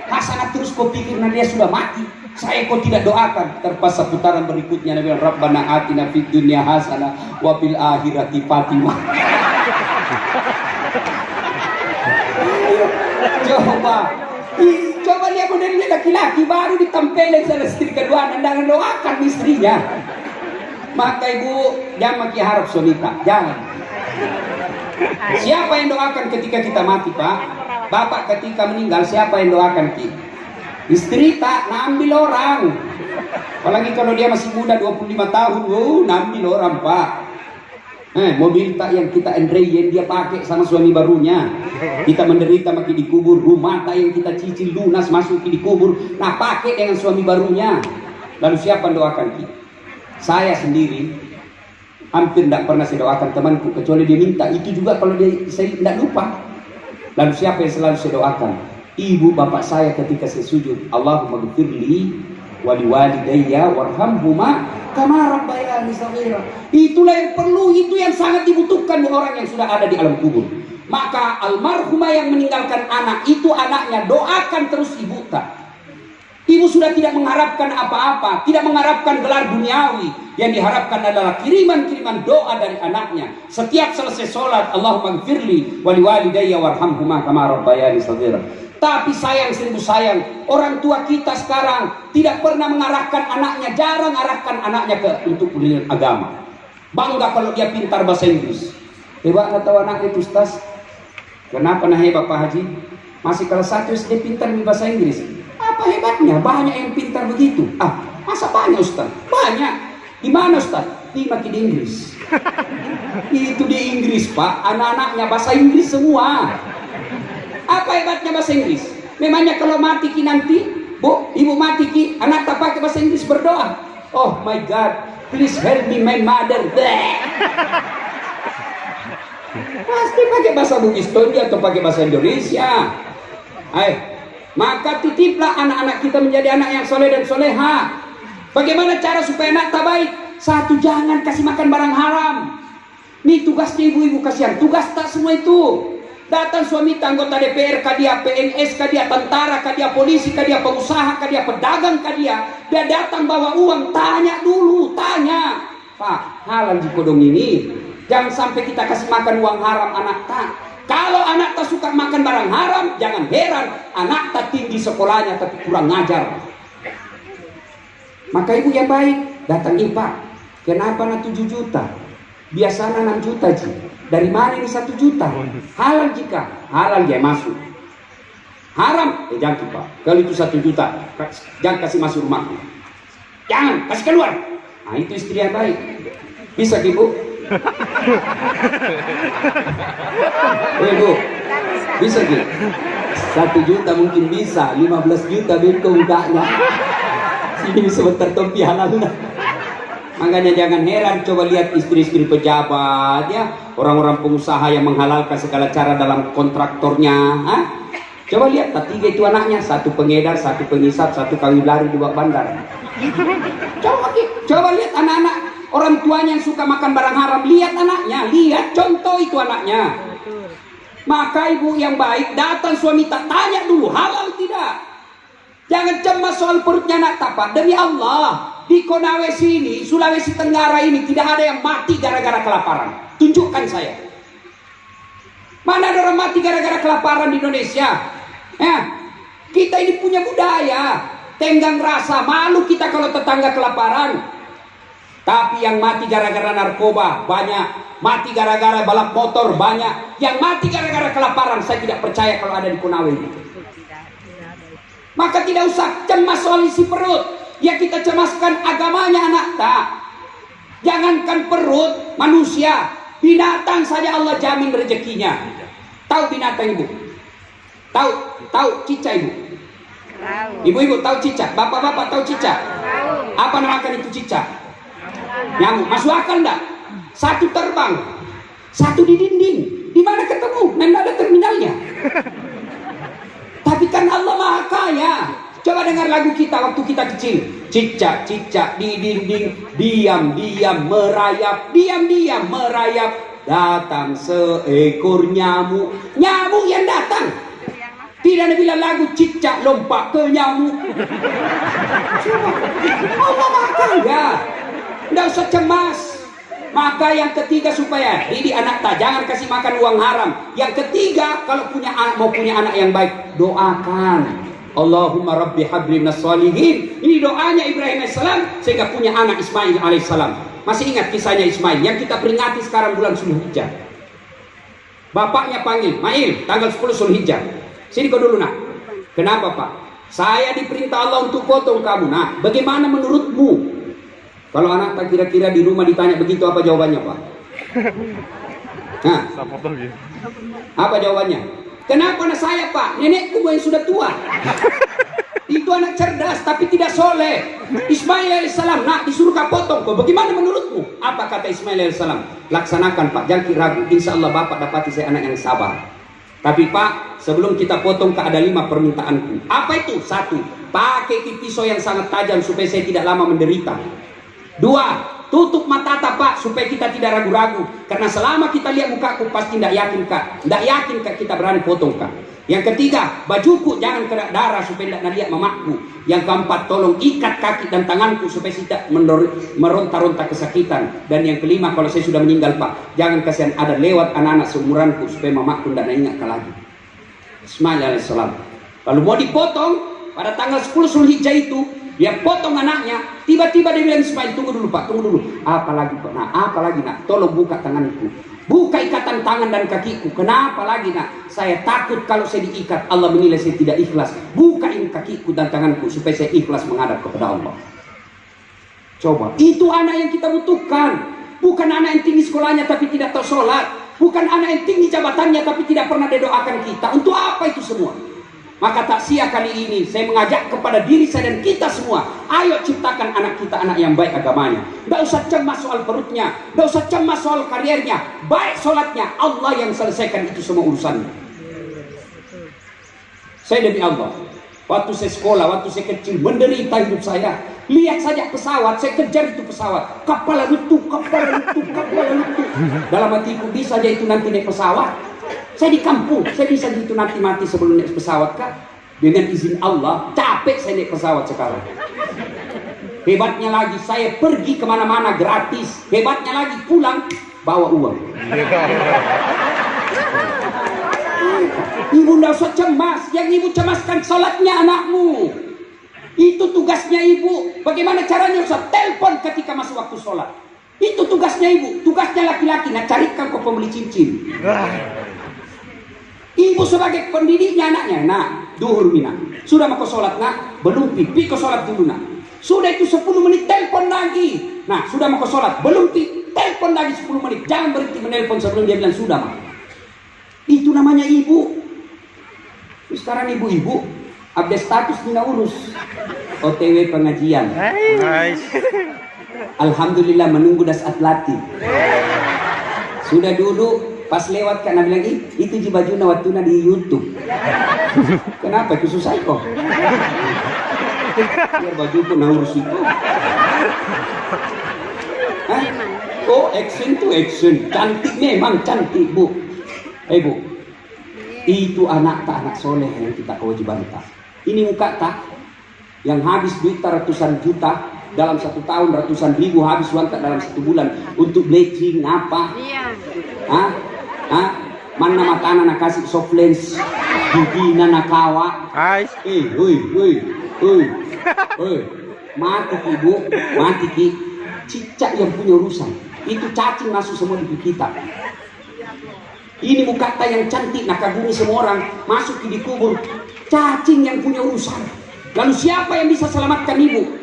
Hasanah terus kau pikir nah dia sudah mati. Saya kau tidak doakan. Terpaksa putaran berikutnya Nabi Rabbana atina fid dunya hasanah wa fil akhirati Fatimah. Coba lihat modelnya laki-laki baru ditempelin sama istri kedua dan doakan istrinya. Maka Ibu jangan maki harap suami Pak, jangan. Siapa yang doakan ketika kita mati Pak? Bapak ketika meninggal siapa yang doakan kita? Istri tak nambil orang. Apalagi kalau dia masih muda 25 tahun, nambil orang Pak. Mobil tak yang kita Andreyen dia pakai sama suami barunya. Kita menderita makin dikubur. Rumah tak yang kita cicil lunas masuk dikubur. Nah pakai dengan suami barunya. Lalu siapa yang doakan kita? Saya sendiri hampir tidak pernah saya doakan temanku kecuali dia minta. Itu juga kalau saya tidak lupa. Lalu siapa yang selalu saya doakan? Ibu bapak saya ketika saya sujud, Allahumma ghfirli wa liwalidayya warhamhuma kama rabbayani shaghira. Itulah yang perlu, itu yang sangat dibutuhkan orang yang sudah ada di alam kubur. Maka almarhumah yang meninggalkan anak itu, anaknya doakan terus ibu tak. Ibu sudah tidak mengharapkan apa-apa, tidak mengharapkan gelar duniawi. Yang diharapkan adalah kiriman-kiriman doa dari anaknya. Setiap selesai sholat, Allahumma ghfirli wa liwalidayya warhamhuma kama rabbayani shaghira. Tapi sayang seribu sayang, orang tua kita sekarang tidak pernah mengarahkan anaknya, jarang arahkan anaknya untuk pendidikan agama. Bangga kalau dia pintar bahasa Inggris. Hebat nggak tahu anak itu Ustaz? Kenapa nah hebat Pak Haji? Masih kelas 1 SD pintar di bahasa Inggris. Apa hebatnya? Banyak yang pintar begitu. Masa banyak Ustaz? Banyak. Di mana Ustaz? Di Inggris. Itu di Inggris Pak, anak-anaknya bahasa Inggris semua. Apa hebatnya bahasa Inggris? Memangnya kalau mati ki nanti, Bu, ibu mati ki, anak tak pakai bahasa Inggris berdoa. Oh my God, please help me my mother. Pasti pakai bahasa Bugis Tondi atau pakai bahasa Indonesia. Maka titiplah anak-anak kita menjadi anak yang soleh dan soleha. Bagaimana cara supaya anak tak baik? Satu, jangan kasih makan barang haram. Nih tugasnya ibu-ibu kasihan. Tugas tak semua itu. Datang suami anggota DPR, kah dia PNS, kah dia tentara, kah dia polisi, kah dia pengusaha, kah dia pedagang, kah dia datang bawa uang, tanya dulu, tanya. Pak, halal di kodong ini. Jangan sampai kita kasih makan uang haram anak tak. Kalau anak tak suka makan barang haram, jangan heran anak tak tinggi sekolahnya tapi kurang ngajar. Maka ibu yang baik datang, Pak, kenapa na 7 juta? Biasanya 6 juta sih. Dari mana ini 1 juta? Halal jika halal dia masuk. Haram, jangan Pak. Kalau itu 1 juta, jangan kasih masuk rumahku. Jangan, kasih keluar. Nah itu istri yang baik. Bisa Ibu? Bu, bisa Ibu? 1 juta mungkin bisa, 15 juta beko enggaknya. Sini sebentar topi halal. Makanya jangan heran, coba lihat istri-istri pejabat ya, orang-orang pengusaha yang menghalalkan segala cara dalam kontraktornya. Coba lihat, 3 itu anaknya, 1 pengedar, 1 pengisap, 1 kawin lari di bawah bandar. Coba lihat anak-anak orang tuanya yang suka makan barang haram, lihat anaknya, lihat contoh itu anaknya. Maka ibu yang baik datang suami tak tanya dulu halal tidak. Jangan cemas soal perutnya anak tapak. Demi Allah, di Konawe sini, Sulawesi Tenggara ini tidak ada yang mati gara-gara kelaparan. Tunjukkan saya. Mana ada orang mati gara-gara kelaparan di Indonesia? Kita ini punya budaya tenggang rasa, malu kita kalau tetangga kelaparan. Tapi yang mati gara-gara narkoba banyak, mati gara-gara balap motor banyak, yang mati gara-gara kelaparan saya tidak percaya kalau ada di Konawe ini. Maka tidak usah cemas soal isi perut. Ya kita cemaskan agamanya anak tak. Jangankan perut manusia, binatang saja Allah jamin rezekinya. Tahu binatang ibu? Tahu cicak ibu? Ibu-ibu tahu cicak? Bapak-bapak tahu cicak? Apa namakan itu cicak? Nyamuk. Masuk akal enggak? 1 terbang, 1 di dinding. Di mana ketemu? Memang ada terminalnya. Tapi kan Allah Maha Kaya. Coba dengar lagu kita waktu kita kecil. Cicak-cicak di dinding, diam-diam merayap, diam-diam merayap. Datang seekor nyamuk. Nyamuk yang datang. Tidak ada bilang lagu cicak lompat ke nyamuk. Allah Maha Kaya. Tidak usah cemas. Maka yang ketiga supaya didik anak tak, jangan kasih makan uang haram. Yang ketiga, kalau mau punya anak yang baik, doakan. Allahumma rabbi habli minas sholihin. Ini doanya Ibrahim alaihissalam sehingga punya anak Ismail alaihissalam. Masih ingat kisahnya Ismail yang kita peringati sekarang bulan Zulhijjah. Bapaknya panggil, Mail, tanggal 10 Zulhijjah. Sini kau dulu nak. Kenapa Pak? Saya diperintah Allah untuk potong kamu. Nah, bagaimana menurutmu? Kalau anak tak kira-kira di rumah ditanya begitu, apa jawabannya, Pak? Nah, apa jawabannya? Kenapa anak saya, Pak? Nenekku yang sudah tua. Itu anak cerdas tapi tidak soleh. Ismail alaihissalam, nak disuruh kau potong kau. Bagaimana menurutmu? Apa kata Ismail alaihissalam? Laksanakan, Pak, jangan ragu. Insya Allah Bapak dapati saya anak yang sabar. Tapi Pak, sebelum kita potong ada 5 permintaanku. Apa itu? 1, pakai pisau yang sangat tajam supaya saya tidak lama menderita. 2, tutup mata Pak supaya kita tidak ragu-ragu. Karena selama kita lihat mukaku pasti tidak yakin Kak. Tidak yakin Kak kita berani potong Kak. Yang ketiga, bajuku jangan kena darah supaya tidak lihat mamaku. Yang keempat, tolong ikat kaki dan tanganku supaya tidak meronta-ronta kesakitan. Dan yang kelima, kalau saya sudah meninggal Pak, jangan kasihan ada lewat anak-anak seumuranku supaya mamaku tidak ingat lagi. Ismail alaihissalam. Lalu mau dipotong pada tanggal 10 Zulhijjah itu, dia potong anaknya. Tiba-tiba dia bilang, Ismail, tunggu dulu Pak, tunggu dulu. Apalagi Pak? Nah, apalagi nak? Tolong buka tanganku. Buka ikatan tangan dan kakiku. Kenapa lagi nak? Saya takut kalau saya diikat Allah menilai saya tidak ikhlas. Bukain kakiku dan tanganku supaya saya ikhlas menghadap kepada Allah. Coba, itu anak yang kita butuhkan. Bukan anak yang tinggi sekolahnya tapi tidak tahu sholat. Bukan anak yang tinggi jabatannya tapi tidak pernah didoakan kita. Untuk apa itu semua? Maka takziah kali ini saya mengajak kepada diri saya dan kita semua, ayo ciptakan anak kita anak yang baik agamanya. Tidak usah cemas soal perutnya, tidak usah cemas soal kariernya, baik sholatnya, Allah yang selesaikan itu semua urusannya. Saya demi Allah, waktu saya sekolah, waktu saya kecil, menderita hidup saya. Lihat saja pesawat, saya kejar itu pesawat, kepala runtuh, kepala runtuh, kepala runtuh. Dalam hatiku, bisa aja itu nanti naik pesawat. Saya di kampung, saya bisa gitu nanti mati sebelum naik pesawat Kak. Dengan izin Allah, capek saya naik pesawat sekarang. Hebatnya lagi, saya pergi kemana-mana gratis. Hebatnya lagi, pulang bawa uang. Ibu tidak usah cemas, yang ibu cemaskan sholatnya anakmu. Itu tugasnya ibu. Bagaimana caranya? Usah telepon ketika masuk waktu sholat. Itu tugasnya ibu. Tugasnya laki-laki, nah carikan kau pembeli cincin. Ibu sebagai pendidiknya anaknya, nak, duhur mina. Sudah mau ke sholat nak? Belum pipi ke sholat dulu nak. Sudah itu 10 menit telepon lagi. Nah, sudah mau ke sholat? Belum pipi, telepon lagi 10 menit. Jangan berhenti menelpon sebelum dia bilang sudah mah. Itu namanya ibu. Sekarang ibu-ibu update status mina urus. OTW pengajian. Nice. Alhamdulillah menunggu dasat latih. Sudah dulu pas lewat kan bilang itu ji baju nawatuna di YouTube. Kenapa itu susah kok? Biar baju pun urus itu. Hah? Oh action to action, cantik memang cantik bu. Bu, itu anak tak anak soleh yang kita kewajiban tak. Ini muka tak yang habis duit ratusan juta dalam 1 tahun, ratusan ribu habis uang tak dalam 1 bulan untuk bleaching apa? Iya. Hah? Mana makanan nak kasih soft lens, gigi nak kawa. Mati ibu, mati ki. Cicak yang punya urusan. Itu cacing masuk semua di kita. Ini mukata yang cantik, nak kagumi semua orang, masuk di kubur. Cacing yang punya urusan. Lalu siapa yang bisa selamatkan ibu?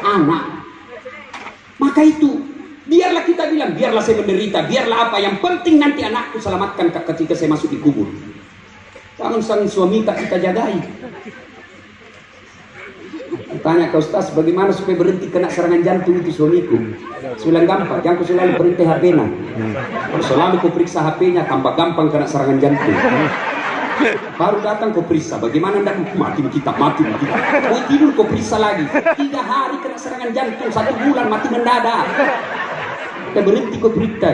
Anak. Maka itu, biarlah kita bilang, biarlah saya menderita, biarlah apa, yang penting nanti anakku selamatkan ketika saya masuk di kubur. Jangan sang suami tak kita jagai. Tanya ke Ustaz, bagaimana supaya berhenti kena serangan jantung itu suamiku? Sulang gampang, jangan kau selalu berhenti HP-nya. Kalau selalu kau periksa HP-nya, tambah gampang kena serangan jantung. Baru datang kau periksa, bagaimana anda mati kita. Kau tidur kau periksa lagi, 3 hari kena serangan jantung, 1 bulan mati mendadak. Kita berhenti kau periksa.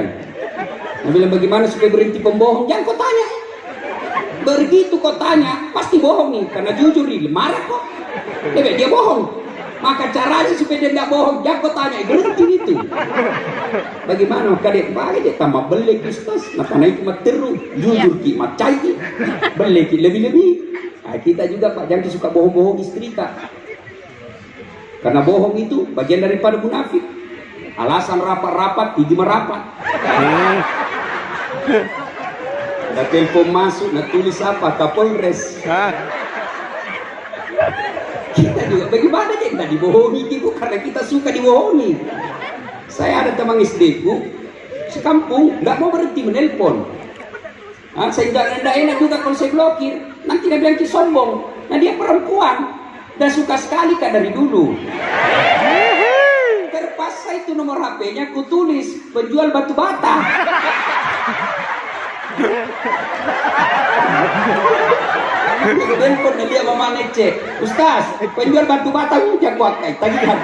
Nah, bilang bagaimana supaya berhenti pembohong? Jangan kau tanya. Begitu kau tanya, pasti bohong nih, karena jujur nih, marah kok. Dia bohong. Maka caranya supaya dia tidak bohong, jangan kau tanya, berhenti itu. Bagaimana kadek baik dia tambah belek Ustaz, maka naik mat teru, jujur ki mat cai, belek lebih-lebih. Nah, kita juga Pak jangan suka bohong-bohong istri Kak. Karena bohong itu bagian daripada munafik. Alasan rapat-rapat, gigi merapat. Ada telepon masuk, nak tulis apa? Kapolres. juga, bagaimana dia nggak dibohongi gitu, karena kita suka dibohongi. Saya ada teman SD ku, sekampung nggak mau berhenti menelpon. Saya nggak enak juga kalau saya blokir, nanti dia bilang sombong. Nah dia perempuan, dan suka sekali kak dari dulu. Terpaksa itu nomor HP-nya ku tulis penjual batu bata. Telepon dia mama ngecek, Ustaz, penjual batu bata udah kuat kayak tagihan.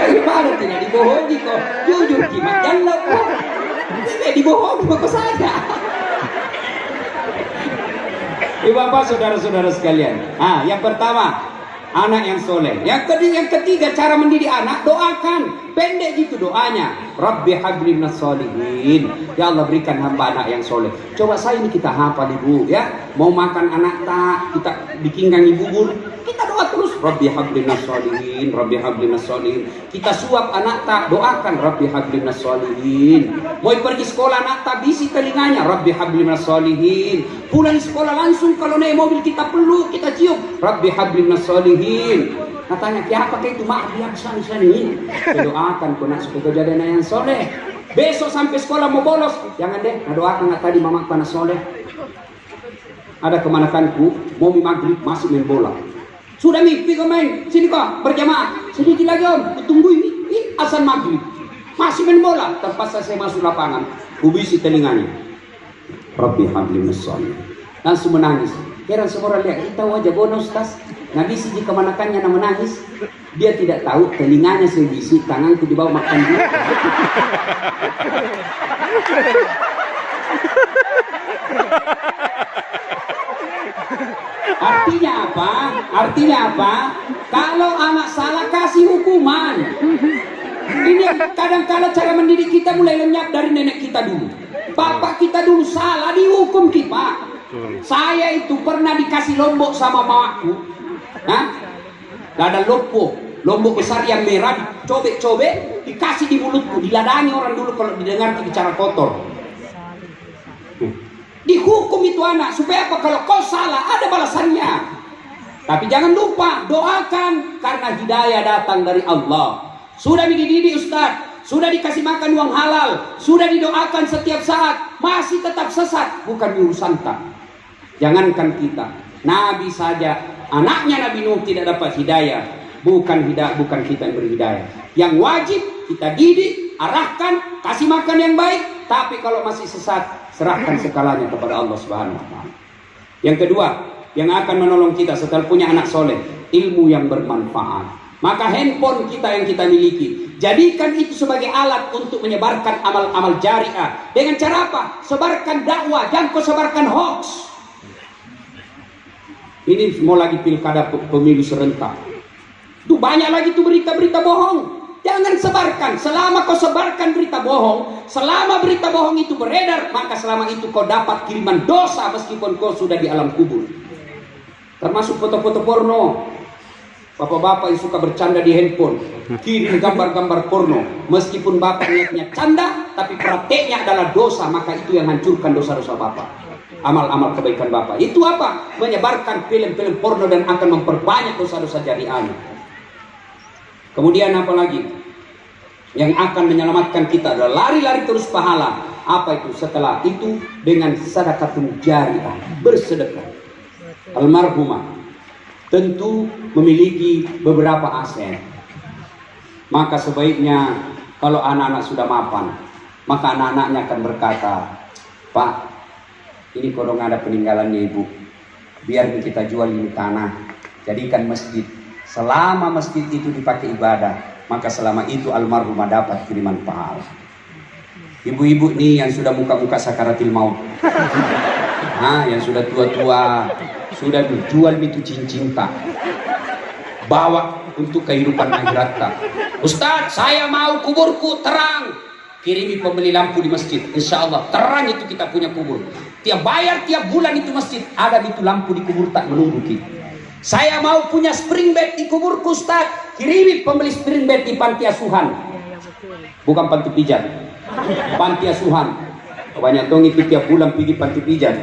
Daripada tidak dibohongi kok, jujur gimana jangan kok. Tidak dibohongi kok saja. Bapak saudara-saudara sekalian. Yang pertama, anak yang soleh. Yang ketiga cara mendidik anak, doakan. Pendek gitu doanya. Rabbi habli minas solihin. Ya Allah berikan hamba anak yang soleh. Coba saya ini kita hafal ibu ya. Mau makan anak tak, kita bikinkan ibu bubur. Kita doa terus. Rabbi habli minas solihin. Rabbi habli minas solihin. Kita suap anak tak, doakan Rabbi habli minas solihin. Mau pergi sekolah anak tak, bisi telinganya Rabbi habli minas solihin. Pulang sekolah langsung kalau naik mobil kita peluk, kita cium Rabbi habli minas solihin. Katanya, apa itu mak dia bisa nih. Saya doakan kau nak supaya jadi anak yang soleh. Besok sampai sekolah mau bolos, jangan deh. Nah doakan nggak tadi mama panas soleh. Ada kemanakanku, mau maghrib masih main bola. Sudah mimpi kau main, sini kau berjamaah. Sedikit lagi om, tunggu ini azan maghrib. Masih main bola, terpaksa saya masuk lapangan. Kubisi telinganya. Rabbi habli minas solihin. Langsung menangis. Heran semua orang lihat, kita wajah bonus tas. Nabi siji kemanakannya nama menangis. Dia tidak tahu telinganya saya bisi, tanganku di bawah makan dia. Artinya apa? Artinya apa? Kalau anak salah kasih hukuman. Ini kadang-kadang cara mendidik kita mulai lenyap dari nenek kita dulu. Bapak kita dulu salah dihukum kita. Saya itu pernah dikasih lombok sama mamaku. Ada lombok besar yang merah, dicobek-cobek, dikasih di mulutku, diladangi orang dulu kalau didengar bicara kotor. Dihukum itu anak, supaya apa? Kalau kau salah, ada balasannya. Tapi jangan lupa, doakan, karena hidayah datang dari Allah. Sudah dididik Ustaz, sudah dikasih makan uang halal, sudah didoakan setiap saat, masih tetap sesat, bukan urusan tak. Jangankan kita, Nabi saja, anaknya Nabi Nuh tidak dapat hidayah, bukan kita yang berhidayah. Yang wajib kita didik, arahkan, kasih makan yang baik. Tapi kalau masih sesat, serahkan segalanya kepada Allah Subhanahu Wa Taala. Yang kedua, yang akan menolong kita setelah punya anak soleh, ilmu yang bermanfaat. Maka handphone kita yang kita miliki, jadikan itu sebagai alat untuk menyebarkan amal-amal jariah. Dengan cara apa? Sebarkan dakwah, jangan kau sebarkan hoax. Ini mau lagi pilkada pemilu serentak. Tuh banyak lagi tuh berita-berita bohong. Jangan sebarkan. Selama kau sebarkan berita bohong, selama berita bohong itu beredar, maka selama itu kau dapat kiriman dosa meskipun kau sudah di alam kubur. Termasuk foto-foto porno. Bapak-bapak yang suka bercanda di handphone, kirim gambar-gambar porno. Meskipun bapak niatnya canda, tapi prakteknya adalah dosa, maka itu yang hancurkan dosa-dosa bapak. Amal-amal kebaikan bapak itu apa? Menyebarkan film-film porno dan akan memperbanyak dosa-dosa jariahnya. Kemudian apa lagi yang akan menyelamatkan kita adalah lari-lari terus pahala. Apa itu? Setelah itu dengan sedekahun jariah, bersedekah. Almarhumah tentu memiliki beberapa aset. Maka sebaiknya kalau anak-anak sudah mapan, maka anak-anaknya akan berkata, Pak, ini kodong ada peninggalannya ibu, biar kita jual ini tanah, jadikan masjid. Selama masjid itu dipakai ibadah, maka selama itu almarhumah dapat kiriman pahala. Ibu-ibu nih yang sudah muka-muka sakaratil maut, yang sudah tua-tua, sudah dijual itu cincin tak, bawa untuk kehidupan akhirat tak. Ustaz, saya mau kuburku terang. Kirimi pembeli lampu di masjid, insya Allah terang itu kita punya kubur. Tiap bayar tiap bulan itu masjid, ada itu lampu di kubur tak menunggu kita. Saya mau punya spring bed di kuburku Ustaz, kirimi pembeli spring bed di panti asuhan. Bukan panti pijat, panti asuhan. Banyak dong itu tiap bulan pergi panti pijat.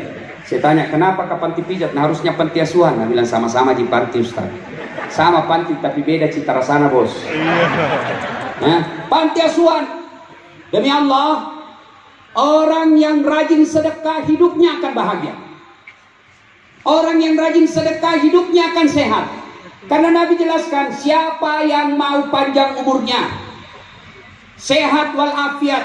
Saya tanya, kenapa ke panti pijat? Nah, harusnya panti asuhan. Nah, bilang sama-sama di panti, Ustaz. Sama panti tapi beda cita rasanya, bos. Nah, panti asuhan. Demi Allah, orang yang rajin sedekah hidupnya akan bahagia. Orang yang rajin sedekah hidupnya akan sehat. Karena Nabi jelaskan, siapa yang mau panjang umurnya, sehat walafiat,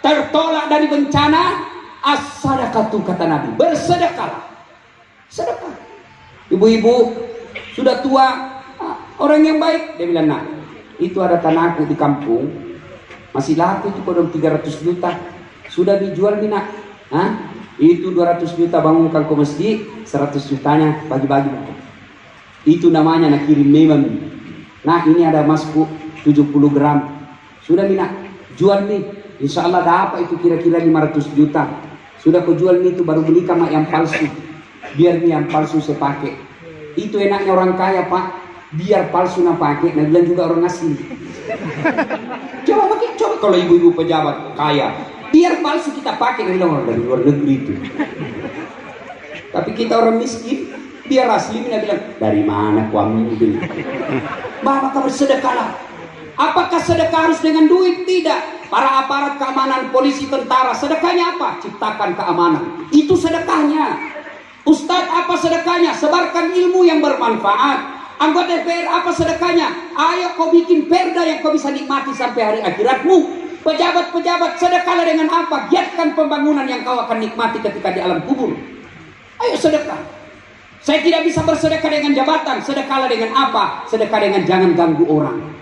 tertolak dari bencana, as-sadaqatu, kata Nabi, bersedekahlah. Sedekah. Ibu-ibu sudah tua, orang yang baik, dia bilang, nah, itu ada tanahku di kampung, masih laku itu kodong 300 juta, sudah dijual Mina. Itu 200 juta bangunkan ke masjid, 100 jutanya bagi-bagi. Itu namanya nak kirim memang. Nah, ini ada emasku 70 gram. Sudah Mina, jual nih. Insya Allah dapat itu kira-kira 500 juta. Sudah kau jual nih, itu baru beli mak yang palsu. Biar nih yang palsu saya pakai. Itu enaknya orang kaya, Pak. Biar palsu nak pakai, nah bilang juga orang asli. Coba pakai, coba kalau ibu-ibu pejabat kaya, biar palsu kita pakai, nah bilang orang dari luar negeri itu. Tapi kita orang miskin, biar asli, nah bilang dari mana ku ambil? Maka bersedekahlah. Apakah sedekah harus dengan duit? Tidak. Para aparat keamanan, polisi, tentara, sedekahnya apa? Ciptakan keamanan. Itu sedekahnya. Ustadz, apa sedekahnya? Sebarkan ilmu yang bermanfaat. Anggota DPR, apa sedekahnya? Ayo kau bikin perda yang kau bisa nikmati sampai hari akhiratmu. Pejabat-pejabat, sedekahlah dengan apa? Giatkan pembangunan yang kau akan nikmati ketika di alam kubur. Ayo sedekah. Saya tidak bisa bersedekah dengan jabatan. Sedekahlah dengan apa? Sedekah dengan jangan ganggu orang.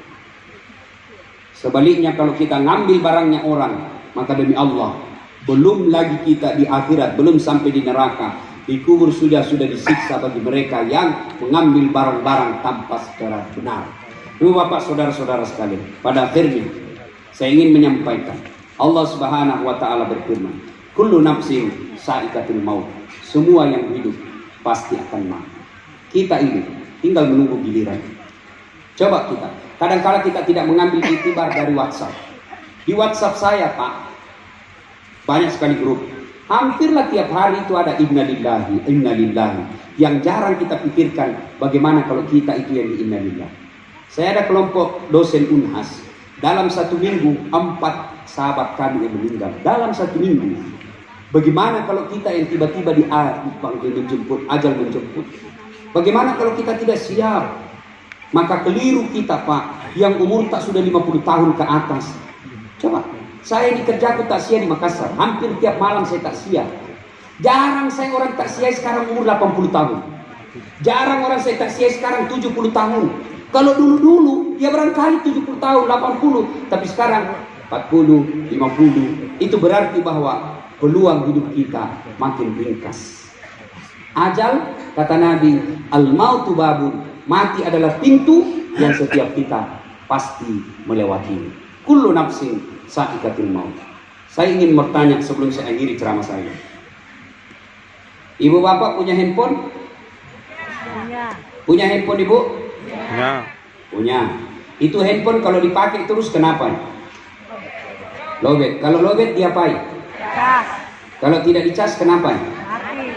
Sebaliknya kalau kita ngambil barangnya orang, maka demi Allah, belum lagi kita di akhirat, belum sampai di neraka, di kubur sudah disiksa bagi mereka yang mengambil barang-barang tanpa secara benar. Ibu bapak saudara-saudara sekalian, pada akhirnya saya ingin menyampaikan, Allah Subhanahu wa taala berfirman, kullu nafsin sa'iqatul maut. Semua yang hidup pasti akan mati. Kita ini tinggal menunggu giliran. Coba kita, kadang-kala kita tidak mengambil itibar dari WhatsApp. Di WhatsApp saya, Pak, banyak sekali grup. Hampirlah tiap hari itu ada innalillahi, innalillahi. Yang jarang kita pikirkan bagaimana kalau kita itu yang di innalillahi. Saya ada kelompok dosen Unhas. Dalam 1 minggu 4 sahabat kami yang meninggal. Dalam 1 minggu. Bagaimana kalau kita yang tiba-tiba dipanggil menjemput, ajal menjemput? Bagaimana kalau kita tidak siap? Maka keliru kita, Pak, yang umur tak sudah 50 tahun ke atas. Coba, saya ini kerjaku takziah di Makassar. Hampir tiap malam saya takziah. Jarang saya orang takziah sekarang umur 80 tahun. Jarang orang saya takziah sekarang 70 tahun. Kalau dulu-dulu, ya barangkali 70 tahun, 80. Tapi sekarang 40, 50. Itu berarti bahwa peluang hidup kita makin ringkas. Ajal, kata Nabi, al-mautu babun. Mati adalah pintu yang setiap kita pasti melewati. Kullu nafsin sa'iqatul maut. Saya ingin bertanya sebelum saya akhiri ceramah saya. Ibu bapak punya handphone? Punya. Punya handphone ibu? Ya. Punya. Itu handphone kalau dipakai terus kenapa? Lobet. Kalau lobet diapain? Cas. Kalau tidak dicas kenapa? Mati.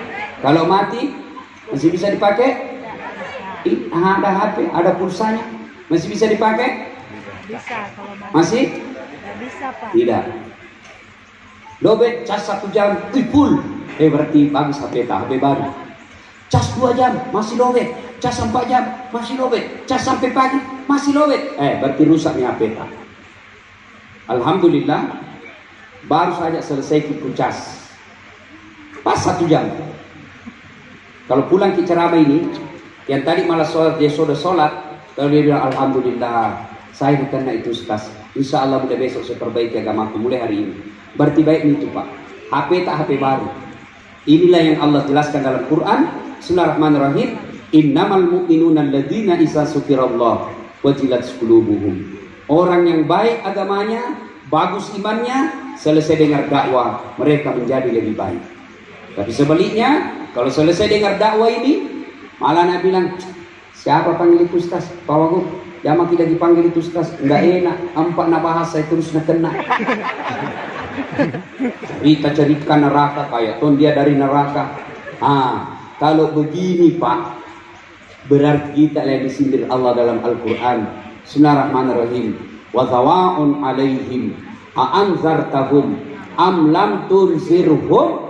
Kalau mati masih bisa dipakai? Ada HP, ada pulsanya, masih bisa dipakai? Bisa kalau masih? Tidak bisa, Pak. Tidak. Lobet cas 1 jam, full. Berarti bagus HP baru. Cas 2 jam, masih lobet. Cas 4 jam, masih lobet. Cas sampai pagi, masih lobet. Berarti rusak nih HP. Alhamdulillah, baru saja selesai kita cas. Pas 1 jam. Kalau pulang ke ceramah ini, yang tadi malah sholat, dia sudah sholat, lalu dia bilang, alhamdulillah, saya bukan itu Ustaz. Insya Allah mulai besok saya perbaiki agamaku, mulai hari ini. Berarti baik itu, Pak. HP tak HP baru. Inilah yang Allah jelaskan dalam Quran. Bismillahirrahmanirrahim. Innamal mu'minuna alladzina idza dzukirallah wajilat qulubuhum. Orang yang baik agamanya, bagus imannya, selesai dengar dakwah, mereka menjadi lebih baik. Tapi sebaliknya, kalau selesai dengar dakwah ini, malah Nabi bilang, siapa panggil itu Ustaz? Pak Wagub, jangan kita dipanggil itu Ustaz. Enggak enak, ampak nak bahas saya terus nak kena. cerita neraka kayak ton dia dari neraka. Kalau begini Pak, berarti kita lihat disindir Allah dalam Al-Quran. Bismillahirrahmanirrahim. Wa sawa'un alaihim a'anzartahum am lam tunzirhum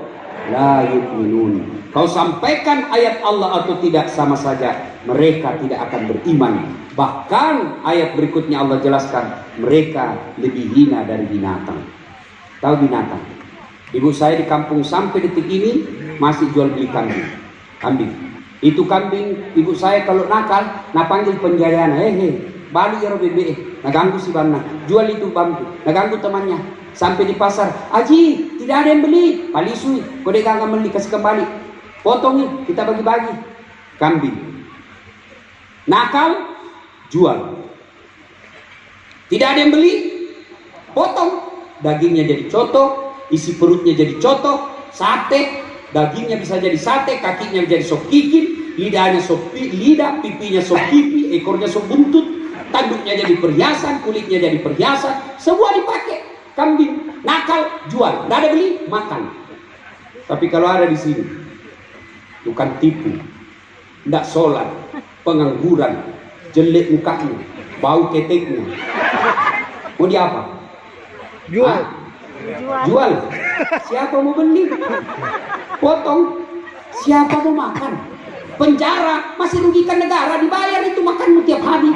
la yu'minun. Kau sampaikan ayat Allah atau tidak sama saja, mereka tidak akan beriman. Bahkan ayat berikutnya Allah jelaskan, mereka lebih hina dari binatang. Tahu binatang? Ibu saya di kampung sampai detik ini masih jual beli kambing. Itu kambing ibu saya kalau nakal, panggil penjayaan, balik ya bebe, naganggu si bana, jual itu bambu, naganggu temannya. Sampai di pasar, Aji, tidak ada yang beli, palisui, kode kagak beli, kasih kembali, potongin, kita bagi-bagi. Kambing, nakal, jual, tidak ada yang beli, potong, dagingnya jadi coto, isi perutnya jadi coto, sate, dagingnya bisa jadi sate, kakinya jadi sop kikil, lidahnya sop lidah, pipinya sop pipi, ekornya sop buntut, tanduknya jadi perhiasan, kulitnya jadi perhiasan, semua dipakai. Kambing nakal jual, nggak ada beli makan. Tapi kalau ada di sini, bukan tipu, nggak sholat, pengangguran, jelek mukanya, bau keteknya, mau di apa? Jual. Siapa mau beli? Potong. Siapa mau makan? Penjara, masih rugikan negara, dibayar itu makanmu tiap hari.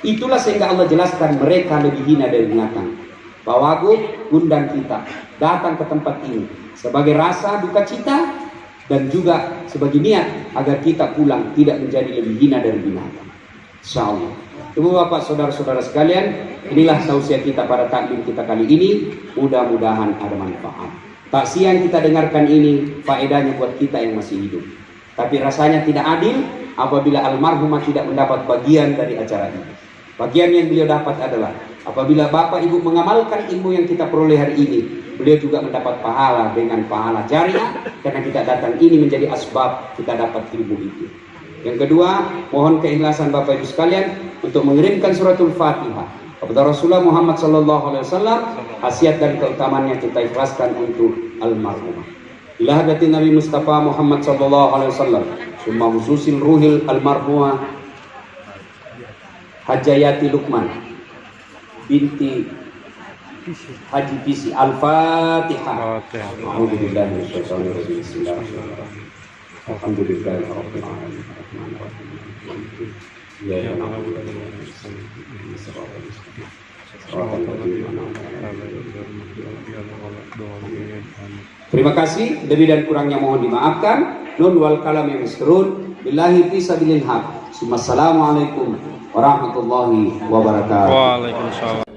Itulah sehingga Allah jelaskan mereka lebih hina dari binatang. Pak Wagub undang kita datang ke tempat ini sebagai rasa duka cita dan juga sebagai niat agar kita pulang tidak menjadi lebih hina dari binatang. Insyaallah. Ibu bapak saudara-saudara sekalian, inilah tausiah kita pada taklim kita kali ini. Mudah-mudahan ada manfaat. Taksiah yang kita dengarkan ini faedahnya buat kita yang masih hidup. Tapi rasanya tidak adil apabila almarhumah tidak mendapat bagian dari acara ini. Bagian yang beliau dapat adalah apabila bapak ibu mengamalkan ilmu yang kita peroleh hari ini, beliau juga mendapat pahala dengan pahala jariah karena kita datang ini menjadi asbab kita dapat ilmu itu. Yang kedua, mohon keikhlasan bapak ibu sekalian untuk mengirimkan suratul Fatihah kepada Rasulullah Muhammad SAW. Khasiat dan keutamaannya kita ikhlaskan untuk almarhumah. Ila hadatin Nabi Mustafa Muhammad SAW. Summa khususil ruhil almarhumah Hajayati Lukman binti Haji Pisi. Al-Fatihah. A'udzubillahi minasyaitonir rajim. Bismillahirrahmanirrahim. Alhamdulillahirabbil alamin. Ya na'budu wa terima kasih. Lebih dan kurangnya mohon dimaafkan. Nun wal kalam yang misrun. Billahi fi sabilil haq. Assalamualaikum warahmatullahi wabarakatuh. Waalaikumsalam.